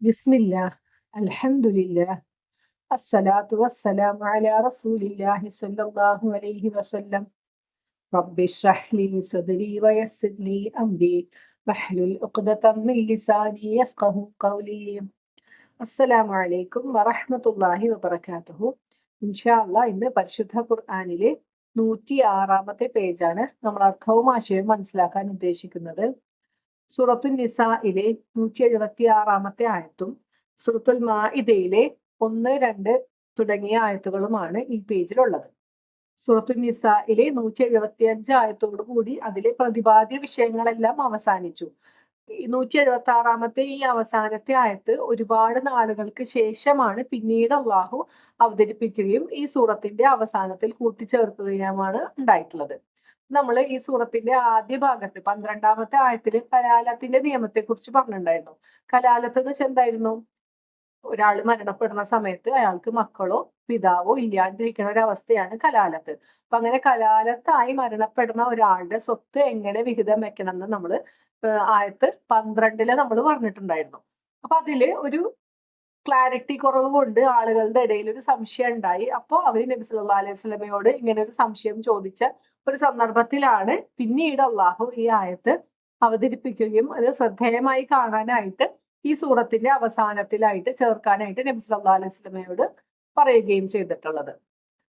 ബിസ്മില്ലാ അൽഹംദുലില്ലാ അസ്സലാത്തു വസ്സലാമു അലാ റസൂലില്ലാഹി സ്വല്ലല്ലാഹു അലൈഹി വസല്ലം റബ്ബി ഇശ്റഹ് ലി സദ്രി വയസ്സിർ ലി അംരി വഹ്ലുൽ ഉഖ്ദതം മിൻ ലിസാനി യഫ്ഖഹു ഖൗലി. അസ്സലാമു അലൈക്കും വറഹ്മത്തുള്ളാഹി വബറകാതുഹു. ഇൻഷാ അല്ലാഹ് ഇന്ന് പരിശുദ്ധ ഖുർആനിലെ 106-ാമത്തെ പേജാണ് നമ്മൾ അർത്ഥവും ആശയവും മനസ്സിലാക്കാൻ ഉദ്ദേശിക്കുന്നത്. സൂറത്തുൽ നിസായിലെ 176-ാമത്തെ ആയത്തും സൂറത്തുൽ മാഇദയിലെ 1, 2 തുടങ്ങിയ ആയത്തുകളുമാണ് ഈ പേജിലുള്ളത്. സൂറത്തുൽ നിസായിലെ 175 ആയത്തോടു കൂടി അതിലെ പ്രതിപാദ്യ വിഷയങ്ങളെല്ലാം അവസാനിച്ചു. 176-ാമത്തെ ഈ അവസാനത്തെ ആയത്ത് ഒരുപാട് നാളുകൾക്ക് ശേഷമാണ് പിന്നീട് അള്ളാഹു അവതരിപ്പിക്കുകയും ഈ സൂറത്തിന്റെ അവസാനത്തിൽ കൂട്ടിച്ചേർക്കുകയുമാണ് ഉണ്ടായിട്ടുള്ളത്. നമ്മൾ ഈ സൂറത്തിന്റെ ആദ്യ ഭാഗത്ത് 12-ാമത്തെ ആയത്തിൽ കലാലത്തിന്റെ നിയമത്തെ കുറിച്ച് പറഞ്ഞിട്ടുണ്ടായിരുന്നു. കലാലത്ത് എന്ന് വെച്ചാൽ എന്തായിരുന്നു? ഒരാൾ മരണപ്പെടുന്ന സമയത്ത് അയാൾക്ക് മക്കളോ പിതാവോ ഇല്ലാണ്ടിരിക്കുന്ന ഒരു അവസ്ഥയാണ് കലാലത്ത്. അപ്പൊ അങ്ങനെ കലാലത്തായി മരണപ്പെടുന്ന ഒരാളുടെ സ്വത്ത് എങ്ങനെ വിഹിതം വെക്കണം എന്ന് നമ്മൾ ആയത്ത് 12 നമ്മൾ പറഞ്ഞിട്ടുണ്ടായിരുന്നു. അപ്പൊ അതില് ഒരു ക്ലാരിറ്റി കുറവ് കൊണ്ട് ആളുകളുടെ ഇടയിൽ ഒരു സംശയം ഉണ്ടായി. അപ്പോൾ അവര് നബി സല്ലല്ലാഹു അലൈഹി വസല്ലമയോട് ഇങ്ങനെ ഒരു സംശയം ചോദിച്ച ഒരു സന്ദർഭത്തിലാണ് പിന്നീട് അള്ളാഹു ഈ ആയത്ത് അവതരിപ്പിക്കുകയും അത് ശ്രദ്ധേയമായി കാണാനായിട്ട് ഈ സൂറത്തിന്റെ അവസാനത്തിലായിട്ട് ചേർക്കാനായിട്ട് നബി സല്ലല്ലാഹു അലൈഹി വസല്ലമയോട് പറയുകയും ചെയ്തിട്ടുള്ളത്.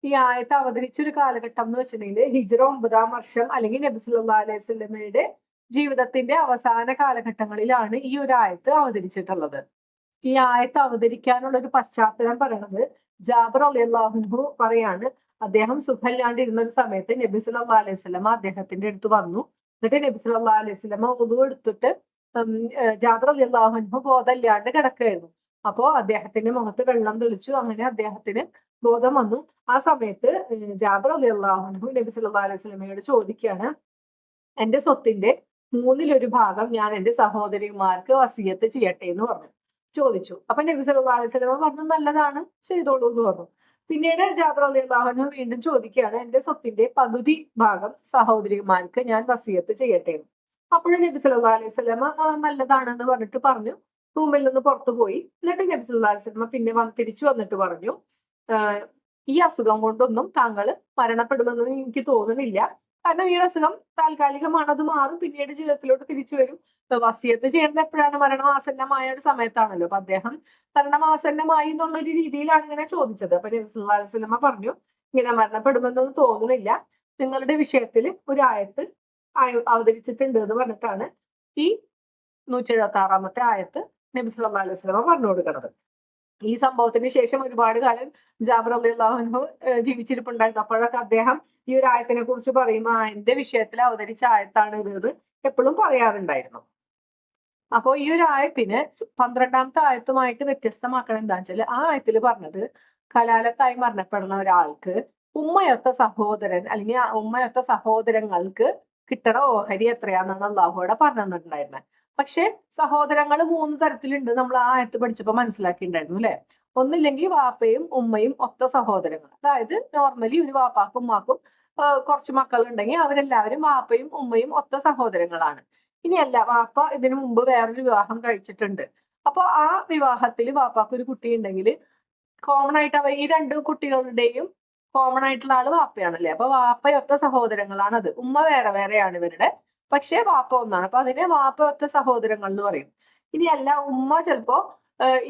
ഈ ആയത്ത് അവതരിച്ചൊരു കാലഘട്ടം എന്ന് വെച്ചിട്ടുണ്ടെങ്കിൽ ഹിജ്റ 9-ാം വർഷം അല്ലെങ്കിൽ നബി സല്ലല്ലാഹു അലൈഹി വസല്ലമയുടെ ജീവിതത്തിന്റെ അവസാന കാലഘട്ടങ്ങളിലാണ് ഈ ഒരു ആയത്ത് അവതരിച്ചിട്ടുള്ളത്. ഈ ആയത്ത് അവതരിക്കാനുള്ള ഒരു പശ്ചാത്തലം പറയണത് ജാബിർ റളിയല്ലാഹു അൻഹു പറയാണ്, അദ്ദേഹം സുഖമില്ലാണ്ടിരുന്ന ഒരു സമയത്ത് നബി സല്ലല്ലാഹു അലൈഹി വസല്ലമ അദ്ദേഹത്തിന്റെ അടുത്ത് വന്നു. എന്നിട്ട് നബി സല്ലല്ലാഹു അലൈഹി വസല്ലമ വുളു എടുത്തിട്ട് ജാബിർ റളിയല്ലാഹു അൻഹു ബോധമില്ലാണ്ട് കിടക്കുകയായിരുന്നു. അപ്പോ അദ്ദേഹത്തിന്റെ മുഖത്ത് വെള്ളം തെളിച്ചു. അങ്ങനെ അദ്ദേഹത്തിന് ബോധം വന്നു. ആ സമയത്ത് ജാബിർ റളിയല്ലാഹു അൻഹു നബി സല്ലല്ലാഹു അലൈഹി വസല്ലമയോട് ചോദിക്കുകയാണ്, എന്റെ സ്വത്തിന്റെ 1/3 ഭാഗം ഞാൻ എന്റെ സഹോദരിമാർക്ക് വസിയത്ത് ചെയ്യട്ടെ എന്ന് പറഞ്ഞു ചോദിച്ചു. അപ്പൊ നബി സല്ലല്ലാഹു അലൈഹി വസല്ലമ പറഞ്ഞു, നല്ലതാണ്, ചെയ്തോളൂ എന്ന് പറഞ്ഞു. പിന്നീട് ജാബിർ റളിയല്ലാഹു അൻഹു വീണ്ടും ചോദിക്കുകയാണ്, എന്റെ സ്വത്തിന്റെ പകുതി ഭാഗം സഹോദരിമാർക്ക് ഞാൻ വസിയത്ത് ചെയ്യട്ടെ എന്ന്. അപ്പോഴും നബി സല്ലല്ലാഹു അലൈഹി വസല്ലമ നല്ലതാണെന്ന് പറഞ്ഞിട്ട് പറഞ്ഞു. റൂമിൽ നിന്ന് പുറത്തു പോയി. എന്നിട്ട് നബി സല്ലല്ലാഹു അലൈഹി വസല്ലമ പിന്നെ തിരിച്ചു വന്നിട്ട് പറഞ്ഞു, ഈ അസുഖം കൊണ്ടൊന്നും താങ്കൾ മരണപ്പെടുമെന്ന് എനിക്ക് തോന്നുന്നില്ല. കാരണം ഈ അസുഖം താൽക്കാലികമാണ്, അത് മാറും, പിന്നീട് ജീവിതത്തിലോട്ട് തിരിച്ചു വരും. വസിയത്ത് ചെയ്യേണ്ടത് എപ്പോഴാണ്? മരണമാസന്നമായ ഒരു സമയത്താണല്ലോ. അപ്പൊ അദ്ദേഹം മരണമാസന്നമായി എന്നുള്ള ഒരു രീതിയിലാണ് ഇങ്ങനെ ചോദിച്ചത്. അപ്പൊ നബി സല്ലല്ലാഹു അലൈഹി വസല്ലമ പറഞ്ഞു, ഇങ്ങനെ മരണപ്പെടുമെന്നൊന്നും തോന്നുന്നില്ല, നിങ്ങളുടെ വിഷയത്തിൽ ഒരു ആയത്ത് അവതരിച്ചിട്ടുണ്ട് എന്ന് പറഞ്ഞിട്ടാണ് ഈ 176-ാമത്തെ ആയത്ത് നബി സല്ലല്ലാഹു അലൈഹി വസല്ലമ പറഞ്ഞു കൊടുക്കുന്നത്. ഈ സംഭവത്തിന് ശേഷം ഒരുപാട് കാലം ജാബിർ റളിയല്ലാഹു അൻഹു ജീവിച്ചിരിപ്പുണ്ടായിരുന്നു. അപ്പോഴൊക്കെ അദ്ദേഹം ഈ ഒരു ആയത്തിനെ കുറിച്ച് പറയുമ്പോൾ എന്റെ വിഷയത്തിൽ അവതരിച്ച ആയത്താണ് ഇത് എപ്പോഴും പറയാറുണ്ടായിരുന്നു. അപ്പോ ഈ ഒരു ആയത്തിന് 12-ാമത്തെ ആയത്തുമായിട്ട് വ്യത്യസ്തമാക്കണം എന്താണെന്ന് വെച്ചാൽ, ആ ആയത്തിൽ പറഞ്ഞത് കലാലത്തായി മരണപ്പെടുന്ന ഒരാൾക്ക് ഉമ്മയൊത്ത സഹോദരൻ അല്ലെങ്കിൽ ഉമ്മയൊത്ത സഹോദരങ്ങൾക്ക് കിട്ടണ ഓഹരി എത്രയാണെന്നാണ് അള്ളാഹുവിടെ പറഞ്ഞു തന്നിട്ടുണ്ടായിരുന്നത്. പക്ഷെ സഹോദരങ്ങൾ 3 തരത്തിലുണ്ട്. നമ്മൾ ആ ആയത്ത് പഠിച്ചപ്പോൾ മനസ്സിലാക്കിയിട്ടുണ്ടായിരുന്നു അല്ലെ? ഒന്നില്ലെങ്കിൽ വാപ്പയും ഉമ്മയും ഒത്ത സഹോദരങ്ങൾ. അതായത് നോർമലി ഒരു വാപ്പാക്കും ഉമ്മാക്കും കുറച്ച് മക്കൾ ഉണ്ടെങ്കിൽ അവരെല്ലാവരും വാപ്പയും ഉമ്മയും ഒത്ത സഹോദരങ്ങളാണ്. ഇനിയല്ല, വാപ്പ ഇതിനു മുമ്പ് വേറൊരു വിവാഹം കഴിച്ചിട്ടുണ്ട്. അപ്പൊ ആ വിവാഹത്തിൽ വാപ്പാക്ക് ഒരു കുട്ടി ഉണ്ടെങ്കിൽ കോമൺ ആയിട്ട് ഈ 2 കുട്ടികളുടെയും കോമൺ ആയിട്ടുള്ള ആള് വാപ്പയാണല്ലേ. അപ്പൊ വാപ്പയൊത്ത സഹോദരങ്ങളാണ് അത്. ഉമ്മ വേറെ വേറെയാണ് ഇവരുടെ, പക്ഷെ വാപ്പ ഒന്നാണ്. അപ്പൊ അതിനെ വാപ്പയൊത്ത സഹോദരങ്ങൾ എന്ന് പറയും. ഇനിയല്ല, ഉമ്മ ചിലപ്പോ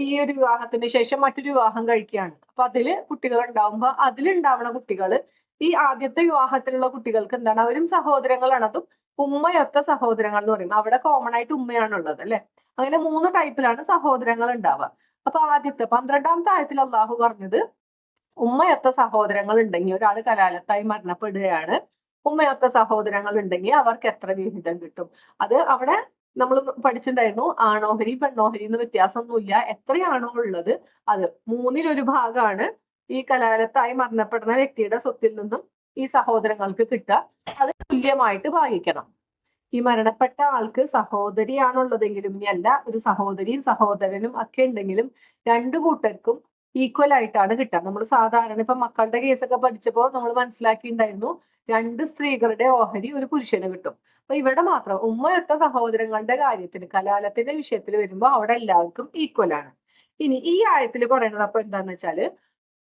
ഈ ഒരു വിവാഹത്തിന് ശേഷം മറ്റൊരു വിവാഹം കഴിക്കുകയാണ്. അപ്പൊ അതില് കുട്ടികൾ ഉണ്ടാവുമ്പോ അതിലുണ്ടാവുന്ന കുട്ടികള് ഈ ആദ്യത്തെ വിവാഹത്തിലുള്ള കുട്ടികൾക്ക് എന്താണ്, അവരും സഹോദരങ്ങളാണ്. അതും ഉമ്മയൊത്ത സഹോദരങ്ങൾ എന്ന് പറയും. അവിടെ കോമൺ ആയിട്ട് ഉമ്മയാണുള്ളത് അല്ലെ. അങ്ങനെ 3 ടൈപ്പിലാണ് സഹോദരങ്ങൾ ഉണ്ടാവുക. അപ്പൊ ആദ്യത്തെ 12-ാമത്തെ ആയത്തിൽ അള്ളാഹു പറഞ്ഞത്, ഉമ്മയൊത്ത സഹോദരങ്ങൾ ഉണ്ടെങ്കിൽ ഒരാൾ കലാലത്തായി മരണപ്പെടുകയാണ്, ഉമ്മയൊത്ത സഹോദരങ്ങൾ ഉണ്ടെങ്കിൽ അവർക്ക് എത്ര വിഹിതം കിട്ടും. അത് അവിടെ നമ്മൾ പഠിച്ചിട്ടുണ്ടായിരുന്നു, ആണോഹരി പെണ്ണോഹരി എന്ന് വ്യത്യാസമൊന്നുമില്ല. എത്രയാണോ ഉള്ളത് അത് 1/3 ഭാഗമാണ് ഈ കലാലത്തായി മരണപ്പെടുന്ന വ്യക്തിയുടെ സ്വത്തിൽ നിന്നും ഈ സഹോദരങ്ങൾക്ക് കിട്ടുക. അത് തുല്യമായിട്ട് ഭാഗിക്കണം. ഈ മരണപ്പെട്ട ആൾക്ക് സഹോദരിയാണുള്ളതെങ്കിലും ഇനിയല്ല, ഒരു സഹോദരിയും സഹോദരനും ഒക്കെ ഉണ്ടെങ്കിലും 2 കൂട്ടർക്കും ഈക്വൽ ആയിട്ടാണ് കിട്ടുക. നമ്മൾ സാധാരണ ഇപ്പൊ മക്കളുടെ കേസൊക്കെ പഠിച്ചപ്പോൾ നമ്മൾ മനസ്സിലാക്കിയിട്ടുണ്ടായിരുന്നു, രണ്ട് സ്ത്രീകളുടെ ഓഹരി ഒരു പുരുഷന് കിട്ടും. അപ്പൊ ഇവിടെ മാത്രം ഉമ്മയൊത്ത സഹോദരങ്ങളുടെ കാര്യത്തിന് കലാലത്തിന്റെ വിഷയത്തിൽ വരുമ്പോൾ അവിടെ എല്ലാവർക്കും ഈക്വൽ ആണ്. ഇനി ഈ ആയത്തിൽ പറയുന്നത് അപ്പൊ എന്താന്ന് വെച്ചാല്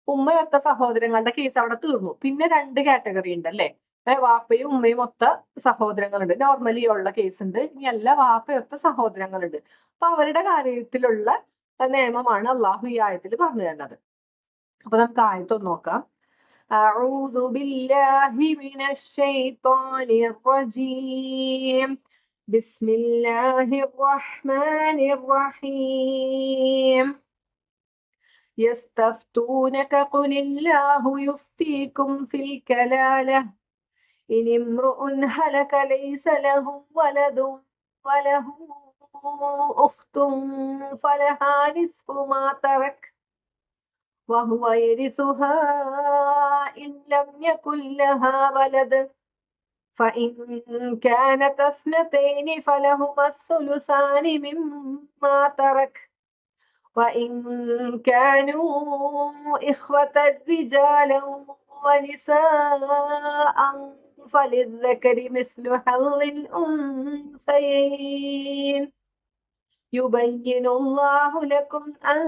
ഉമ്മയൊത്ത സഹോദരങ്ങളുടെ കേസ് അവിടെ തീർന്നു. പിന്നെ രണ്ട് കാറ്റഗറി ഉണ്ട് അല്ലെ. വാപ്പയും ഉമ്മയും ഒത്ത സഹോദരങ്ങളുണ്ട്, നോർമലി ഉള്ള കേസ് ഉണ്ട്. ഇനി അല്ല വാപ്പയൊത്ത സഹോദരങ്ങളുണ്ട്. അപ്പൊ അവരുടെ കാര്യത്തിലുള്ള നിയമമാണ് അള്ളാഹു ഈ ആയത്തിൽ പറഞ്ഞു തരുന്നത്. അപ്പൊ നമുക്ക് ആയത്തൊന്ന് നോക്കാം. أعوذ بالله من الشيطان الرجيم بسم الله الرحمن الرحيم يستفتونك قل الله يفتيكم في الكلالة إن امرؤ هلك ليس له ولد وله أخت فلها نصف ما ترك وهو يرثها إن لم يكن لها ولد فإن كانت اثنتين فلهما الثلثان مما ترك وإن كانوا إخوة رجالا ونساء فللذكر مثل حظ الأنثيين يبين الله لكم أن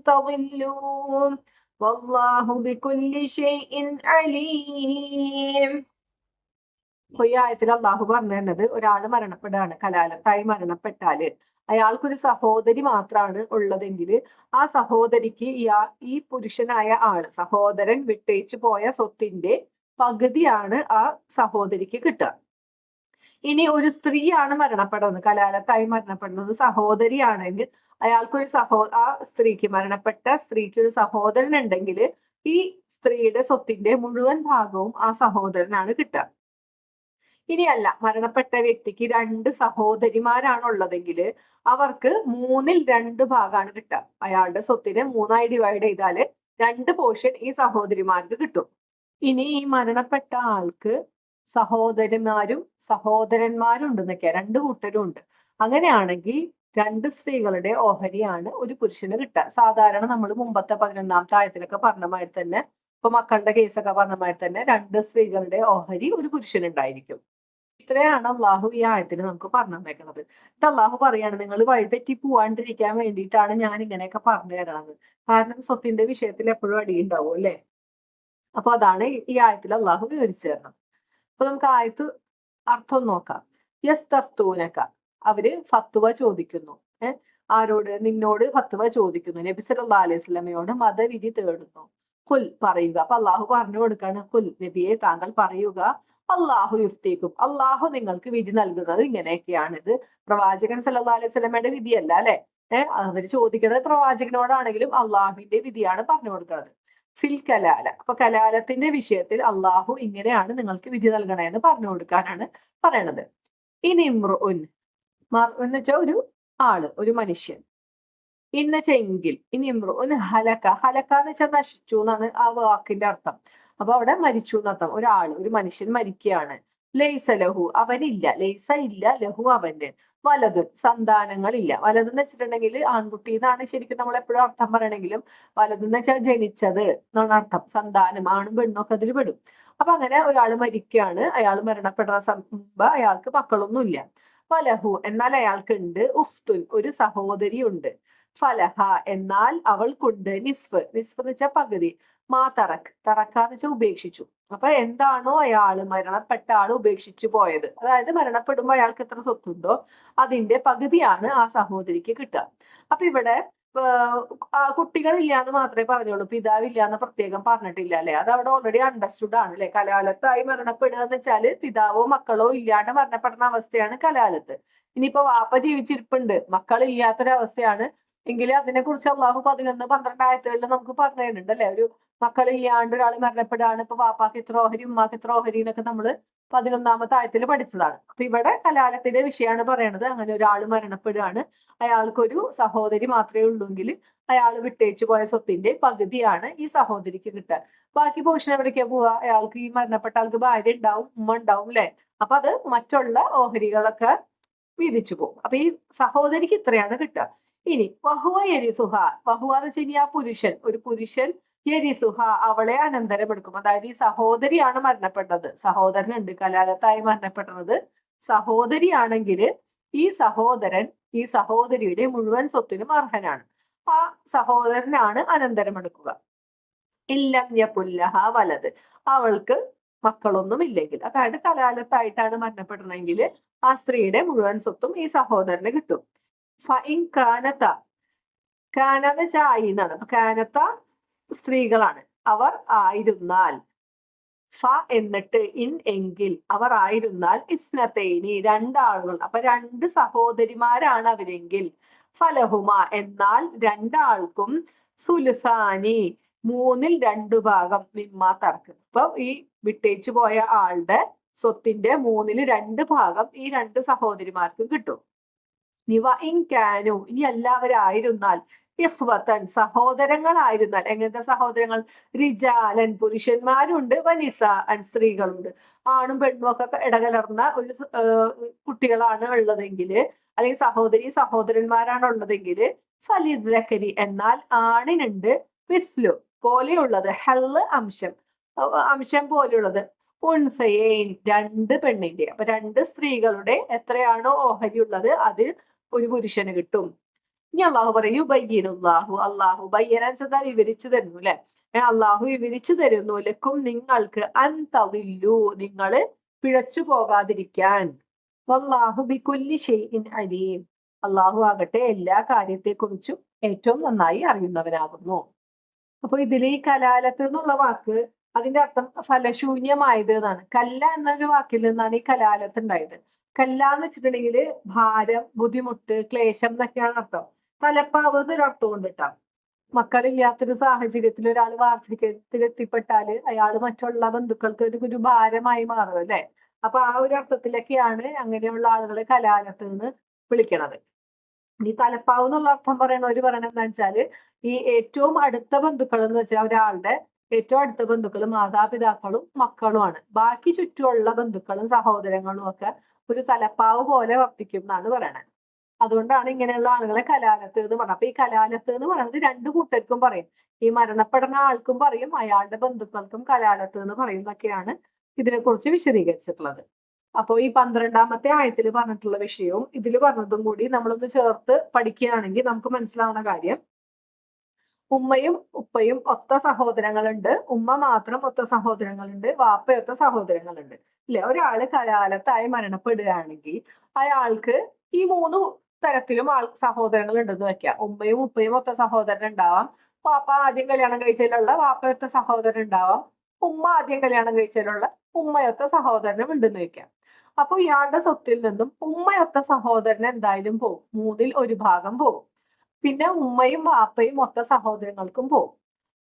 تضلوا والله بكل شيء عليم. ഈ ആയത്തിൽ അള്ളാഹു പറഞ്ഞു തരുന്നത് ഒരാൾ മരണപ്പെടുകയാണ്, കലാലത്തായി മരണപ്പെട്ടാല് അയാൾക്കൊരു സഹോദരി മാത്രമാണ് ഉള്ളതെങ്കിൽ ആ സഹോദരിക്ക് ഈ പുരുഷനായ ആള് സഹോദരൻ വിട്ടേച്ചു പോയ സ്വത്തിന്റെ പകുതിയാണ് ആ സഹോദരിക്ക് കിട്ടുക. ഇനി ഒരു സ്ത്രീയാണ് മരണപ്പെടുന്നത്, കലാലത്തായി മരണപ്പെടുന്നത് സഹോദരിയാണെങ്കിൽ അയാൾക്കൊരു ആ സ്ത്രീക്ക് മരണപ്പെട്ട സ്ത്രീക്ക് ഒരു സഹോദരൻ ഉണ്ടെങ്കിൽ ഈ സ്ത്രീയുടെ സ്വത്തിന്റെ മുഴുവൻ ഭാഗവും ആ സഹോദരനാണ് കിട്ടുക. ഇനിയല്ല, മരണപ്പെട്ട വ്യക്തിക്ക് രണ്ട് സഹോദരിമാരാണ് ഉള്ളതെങ്കിൽ അവർക്ക് 2/3 ഭാഗമാണ് കിട്ടുക. അയാളുടെ സ്വത്തിനെ 3ആയി ഡിവൈഡ് ചെയ്താല് 2 പോർഷൻ ഈ സഹോദരിമാർക്ക് കിട്ടും. ഇനി ഈ മരണപ്പെട്ട ആൾക്ക് സഹോദരന്മാരും സഹോദരന്മാരും ഉണ്ടെന്നൊക്കെ 2 കൂട്ടരും ഉണ്ട്. അങ്ങനെയാണെങ്കിൽ 2 സ്ത്രീകളുടെ ഓഹരിയാണ് ഒരു പുരുഷന് കിട്ടുക. സാധാരണ നമ്മൾ മുമ്പത്തെ 11ാമത്തെ ആയത്തിലൊക്കെ പറഞ്ഞ മാതിരി തന്നെ, ഇപ്പൊ മക്കളുടെ കേസൊക്കെ പറഞ്ഞ മാതിരി തന്നെ 2 സ്ത്രീകളുടെ ഓഹരി ഒരു പുരുഷനുണ്ടായിരിക്കും. ഇത്രയാണ് അള്ളാഹു ഈ ആയത്തിൽ നമുക്ക് പറഞ്ഞു തന്നേക്കുന്നത്. എന്നിട്ട് അള്ളാഹു പറയാണ്, നിങ്ങൾ വഴിതെറ്റി പോവാണ്ടിരിക്കാൻ വേണ്ടിയിട്ടാണ് ഞാൻ ഇങ്ങനെയൊക്കെ പറഞ്ഞു തരണത്. കാരണം സ്വത്തിന്റെ വിഷയത്തിൽ എപ്പോഴും അടിയുണ്ടാവും അല്ലെ. അപ്പൊ അതാണ് ഈ ആയത്തിൽ അള്ളാഹു വിവരിച്ചു തരണം. അപ്പൊ നമുക്ക് ആയത്ത് അർത്ഥം നോക്കാം. യസ്തഫ്തൂനക, അവര് ഫത്വ ചോദിക്കുന്നു. ആരോട്? നിന്നോട് ഫത്വ ചോദിക്കുന്നു. നബി സല്ലല്ലാഹു അലൈഹി വസല്ലമയോട് മതവിധി തേടുന്നു. കുൽ, പറയുക. അപ്പൊ അള്ളാഹു പറഞ്ഞു കൊടുക്കാണ്, കുൽ നബിയെ താങ്കൾ പറയുക, അള്ളാഹു യുഫ്തീക്കും, അള്ളാഹു നിങ്ങൾക്ക് വിധി നൽകുന്നത് ഇങ്ങനെയൊക്കെയാണ്. ഇത് പ്രവാചകൻ സല്ലല്ലാഹു അലൈഹി വസല്ലമയുടെ വിധിയല്ല അല്ലെ. അവര് ചോദിക്കുന്നത് പ്രവാചകനോടാണെങ്കിലും അള്ളാഹുവിന്റെ വിധിയാണ് പറഞ്ഞു കൊടുക്കുന്നത്. ഫിൽ കലാല, അപ്പൊ കലാലത്തിന്റെ വിഷയത്തിൽ അള്ളാഹു ഇങ്ങനെയാണ് നിങ്ങൾക്ക് വിധി നൽകണേന്ന് പറഞ്ഞു കൊടുക്കാനാണ് പറയണത്. ഇനി ഇമ്രുഉൻ, എന്ന് വെച്ചാൽ ഒരു ആള്, ഒരു മനുഷ്യൻ. ഇന്ന ചെങ്കിൽ, ഇനി ഇമ്രുഉൻ ഹലക, ഹലക എന്ന് വെച്ചാൽ നശിച്ചു എന്നാണ് ആ വാക്കിന്റെ അർത്ഥം. അപ്പൊ അവിടെ മരിച്ചു എന്നർത്ഥം. ഒരാള്, ഒരു മനുഷ്യൻ മരിക്കുകയാണ്. ലൈസ ലഹു, അവനില്ല. ലൈസ ഇല്ല, ലഹു അവന്. വലതുൻ, സന്താനങ്ങളില്ല. വലതെന്ന് വെച്ചിട്ടുണ്ടെങ്കിൽ ആൺകുട്ടി എന്നാണ് ശരിക്കും നമ്മൾ എപ്പോഴും അർത്ഥം പറയണെങ്കിലും വലതെന്ന് വെച്ചാൽ ജനിച്ചത് എന്നാണ് അർത്ഥം. സന്താനം, ആണും പെണ്ണും ഒക്കെ അതിൽ പെടും. അപ്പൊ അങ്ങനെ ഒരാൾ മരിക്കുകയാണ്, അയാൾ മരണപ്പെടുന്ന മുമ്പ് അയാൾക്ക് മക്കളൊന്നുമില്ല. ഫലഹു, എന്നാൽ അയാൾക്ക് ഉണ്ട്. ഉഖ്തുൻ, ഒരു സഹോദരി ഉണ്ട്. ഫലഹ, എന്നാൽ അവൾക്കുണ്ട്. നിസ്ഫ്, നിസ്ഫ് എന്ന് വെച്ചാൽ പകുതി. മാ തറക്ക്, തറക്കാന്ന് വെച്ചാൽ ഉപേക്ഷിച്ചു. അപ്പൊ എന്താണോ അയാള് മരണപ്പെട്ട ആള് ഉപേക്ഷിച്ചു പോയത്, അതായത് മരണപ്പെടുമ്പോ അയാൾക്ക് എത്ര സ്വത്തുണ്ടോ അതിന്റെ പകുതിയാണ് ആ സഹോദരിക്ക് കിട്ടുക. അപ്പൊ ഇവിടെ കുട്ടികളില്ല എന്ന് മാത്രമേ പറഞ്ഞുള്ളൂ, പിതാവില്ല എന്ന് പ്രത്യേകം പറഞ്ഞിട്ടില്ല അല്ലെ. അത് അവിടെ ഓൾറെഡി അണ്ടർസ്റ്റുഡ് ആണ് അല്ലെ. കലാലത്തായി മരണപ്പെടുക എന്ന് വെച്ചാല് പിതാവോ മക്കളോ ഇല്ലാണ്ട് മരണപ്പെടുന്ന അവസ്ഥയാണ് കലാലത്ത്. ഇനിയിപ്പോ വാപ്പ ജീവിച്ചിരിപ്പുണ്ട്, മക്കളില്ലാത്തൊരവസ്ഥയാണ് എങ്കിലും അതിനെ കുറിച്ച് അള്ളാഹു 11, 12 ആയത്തുകളിൽ നമുക്ക് പറഞ്ഞു തരുന്നുണ്ട് അല്ലെ. ഒരു മക്കളില്ലാണ്ട് ഒരാൾ മരണപ്പെടുകയാണ്, ഇപ്പൊ വാപ്പാക്ക് ഇത്ര ഓഹരി ഉമ്മാക്ക് ഇത്ര ഓഹരി എന്നൊക്കെ നമ്മള് 11ാമത്തെ ആയത്തിൽ പഠിച്ചതാണ്. അപ്പൊ ഇവിടെ കലാലത്തിന്റെ വിഷയമാണ് പറയണത്. അങ്ങനെ ഒരാൾ മരണപ്പെടുകയാണ്, അയാൾക്കൊരു സഹോദരി മാത്രമേ ഉള്ളൂങ്കിൽ അയാൾ വിട്ടേച്ചു പോയ സ്വത്തിന്റെ പകുതിയാണ് ഈ സഹോദരിക്ക് കിട്ടുക. ബാക്കി പോർഷൻ എവിടേക്കാ പോവുക? അയാൾക്ക് ഈ മരണപ്പെട്ട ആൾക്ക് ഭാര്യ ഉണ്ടാവും, ഉമ്മ ഉണ്ടാവും അല്ലെ. അപ്പൊ അത് മറ്റുള്ള ഓഹരികളൊക്കെ വീതിച്ചു പോകും. അപ്പൊ ഈ സഹോദരിക്ക് ഇത്രയാണ് കിട്ടുക. ഇനി വഹുവ യരിസുഹ, വഹുവ എന്ന് വെച്ച് കഴിഞ്ഞാൽ ആ പുരുഷൻ, ഒരു പുരുഷൻ യരിസുഹ അവളെ അനന്തരമെടുക്കും. അതായത് ഈ സഹോദരിയാണ് മരണപ്പെട്ടത്, സഹോദരനുണ്ട് കലാലത്തായി മരണപ്പെടുന്നത് സഹോദരിയാണെങ്കിൽ ഈ സഹോദരൻ ഈ സഹോദരിയുടെ മുഴുവൻ സ്വത്തിനും അർഹനാണ്. ആ സഹോദരനാണ് അനന്തരമെടുക്കുക. ഇല്ലം യകുല്ലഹ വലത്, അവൾക്ക് മക്കളൊന്നും ഇല്ലെങ്കിൽ, അതായത് കലാലത്തായിട്ടാണ് മരണപ്പെടുന്നതെങ്കിൽ ആ സ്ത്രീയുടെ മുഴുവൻ സ്വത്തും ഈ സഹോദരന് കിട്ടും. ഫഇൻ കാനത, കാനത ചായി എന്നാണ്. അപ്പൊ കാനത്ത സ്ത്രീകളാണ്. അവർ ആയിരുന്നാൽ, ഫ എന്നിട്ട് ഇൻ എങ്കിൽ, അവർ ആയിരുന്നാൽ ഇസ്നതൈനി രണ്ടാളുകൾ, അപ്പൊ രണ്ട് സഹോദരിമാരാണ് അവരെങ്കിൽ, ഫലഹുമ എന്നാൽ രണ്ടാൾക്കും സുലുസാനി മൂന്നിൽ രണ്ടു ഭാഗം മിമ്മ തർക്ക്, ഇപ്പൊ ഈ വിട്ടേച്ചു പോയ ആളുടെ സ്വത്തിന്റെ മൂന്നിൽ രണ്ട് ഭാഗം ഈ രണ്ട് സഹോദരിമാർക്കും കിട്ടും. നിവ ഇൻ കാനു ഇനി എല്ലാവരായിരുന്നാൽ ഇഖ്വതൻ സഹോദരങ്ങളായിരുന്നാൽ, എങ്ങനത്തെ സഹോദരങ്ങൾ? റിജാലൻ പുരുഷന്മാരുണ്ട്, വനിസാഅൻ സ്ത്രീകളുണ്ട്, ആണും പെണ്ണും ഒക്കെ ഇടകലർന്ന ഒരു കുട്ടികളാണ് ഉള്ളതെങ്കിൽ, അല്ലെങ്കിൽ സഹോദരി സഹോദരന്മാരാണ് ഉള്ളതെങ്കിൽ, ഫലിദ്ദക്കരി എന്നാൽ ആണിനുണ്ട് മിസ്ലു പോലെയുള്ളത്, ഹെല്ല് അംശം അംശം പോലെയുള്ളത്, ഉൻസയേൻ രണ്ട് പെണ്ണിന്റെ, അപ്പൊ രണ്ട് സ്ത്രീകളുടെ എത്രയാണോ ഓഹരി ഉള്ളത് അത് ഒരു പുരുഷന് കിട്ടും. ഇനി അള്ളാഹു പറയൂ ബയ്യനുല്ലാഹു, അള്ളാഹു ബയ്യനാൻ സദാ വിവരിച്ചു തരുന്നു അല്ലെ. അള്ളാഹു വിവരിച്ചു തരുന്നു ലക്കും നിങ്ങൾക്ക്, അൻതദില്ലു നിങ്ങൾ പിഴച്ചു പോകാതിരിക്കാൻ, വല്ലാഹു ബികുല്ലി ഷൈഇൻ അലീം അള്ളാഹു ആകട്ടെ എല്ലാ കാര്യത്തെക്കുറിച്ചും ഏറ്റവും നന്നായി അറിയുന്നവനാകുന്നു. അപ്പൊ ഇതിൽ ഈ കലാലത്ത് എന്നുള്ള വാക്ക് അതിന്റെ അർത്ഥം ഫലശൂന്യമായത് എന്നാണ്. കല്ല എന്നൊരു വാക്കിൽ നിന്നാണ് ഈ കലാലത്ത് ഉണ്ടായത്. കല്ല എന്ന് വെച്ചിട്ടുണ്ടെങ്കിൽ ഭാരം, ബുദ്ധിമുട്ട്, ക്ലേശം എന്നൊക്കെയാണ് അർത്ഥം. തലപ്പാവ് എന്നൊരു അർത്ഥം കൊണ്ടിട്ടാണ്. മക്കളില്ലാത്തൊരു സാഹചര്യത്തിൽ ഒരാൾ വാർദ്ധക്യത്തിൽ എത്തിപ്പെട്ടാല് അയാൾ മറ്റുള്ള ബന്ധുക്കൾക്ക് ഒരു ഭാരമായി മാറും അല്ലെ. അപ്പൊ ആ ഒരു അർത്ഥത്തിലൊക്കെയാണ് അങ്ങനെയുള്ള ആളുകളെ കലാലത്ത് നിന്ന് വിളിക്കണത്. ഈ തലപ്പാവ് എന്നുള്ള അർത്ഥം പറയണവര് പറയണത് എന്താ വെച്ചാല്, ഈ ഏറ്റവും അടുത്ത ബന്ധുക്കൾ എന്ന് വെച്ചാൽ ഒരാളുടെ ഏറ്റവും അടുത്ത ബന്ധുക്കൾ മാതാപിതാക്കളും മക്കളുമാണ്. ബാക്കി ചുറ്റുമുള്ള ബന്ധുക്കളും സഹോദരങ്ങളും ഒക്കെ ഒരു തലപ്പാവ് പോലെ വർത്തിക്കും എന്നാണ് പറയണത്. അതുകൊണ്ടാണ് ഇങ്ങനെയുള്ള ആളുകളെ കലാലത്ത് എന്ന് പറഞ്ഞത്. അപ്പൊ ഈ കലാലത്ത് എന്ന് പറയുന്നത് രണ്ടു കൂട്ടർക്കും പറയും. ഈ മരണപ്പെടുന്ന ആൾക്കും പറയും, അയാളുടെ ബന്ധുക്കൾക്കും കലാലത്ത് എന്ന് പറയും എന്നൊക്കെയാണ് ഇതിനെക്കുറിച്ച് വിശദീകരിച്ചിട്ടുള്ളത്. അപ്പോൾ ഈ 12ാമത്തെ ആയത്തിൽ പറഞ്ഞിട്ടുള്ള വിഷയവും ഇതിൽ പറഞ്ഞതും കൂടി നമ്മളൊന്ന് ചേർത്ത് പഠിക്കുകയാണെങ്കിൽ നമുക്ക് മനസ്സിലാവുന്ന കാര്യം, ഉമ്മയും ഉപ്പയും ഒത്ത സഹോദരങ്ങളുണ്ട്, ഉമ്മ മാത്രം ഒത്ത സഹോദരങ്ങളുണ്ട്, വാപ്പയൊത്ത സഹോദരങ്ങളുണ്ട് ഇല്ലേ. ഒരാള് കലാലത്തായി മരണപ്പെടുകയാണെങ്കിൽ അയാൾക്ക് ഈ മൂന്ന് തരത്തിലും സഹോദരങ്ങൾ ഉണ്ടെന്ന് വെക്കാം. ഉമ്മയും ഉപ്പയും ഒത്ത സഹോദരൻ ഉണ്ടാവാം, വാപ്പ ആദ്യം കല്യാണം കഴിച്ചതിലുള്ള വാപ്പയൊത്ത സഹോദരൻ ഉണ്ടാവാം, ഉമ്മ ആദ്യം കല്യാണം കഴിച്ചതിലുള്ള ഉമ്മയൊത്ത സഹോദരനും ഉണ്ടെന്ന് വെക്കാം. അപ്പൊ ഇയാളുടെ സ്വത്തിൽ നിന്നും ഉമ്മയൊത്ത സഹോദരൻ എന്തായാലും പോകും, മൂന്നിൽ ഒരു ഭാഗം പോകും. പിന്നെ ഉമ്മയും വാപ്പയും ഒത്ത സഹോദരങ്ങൾക്കും പോകും.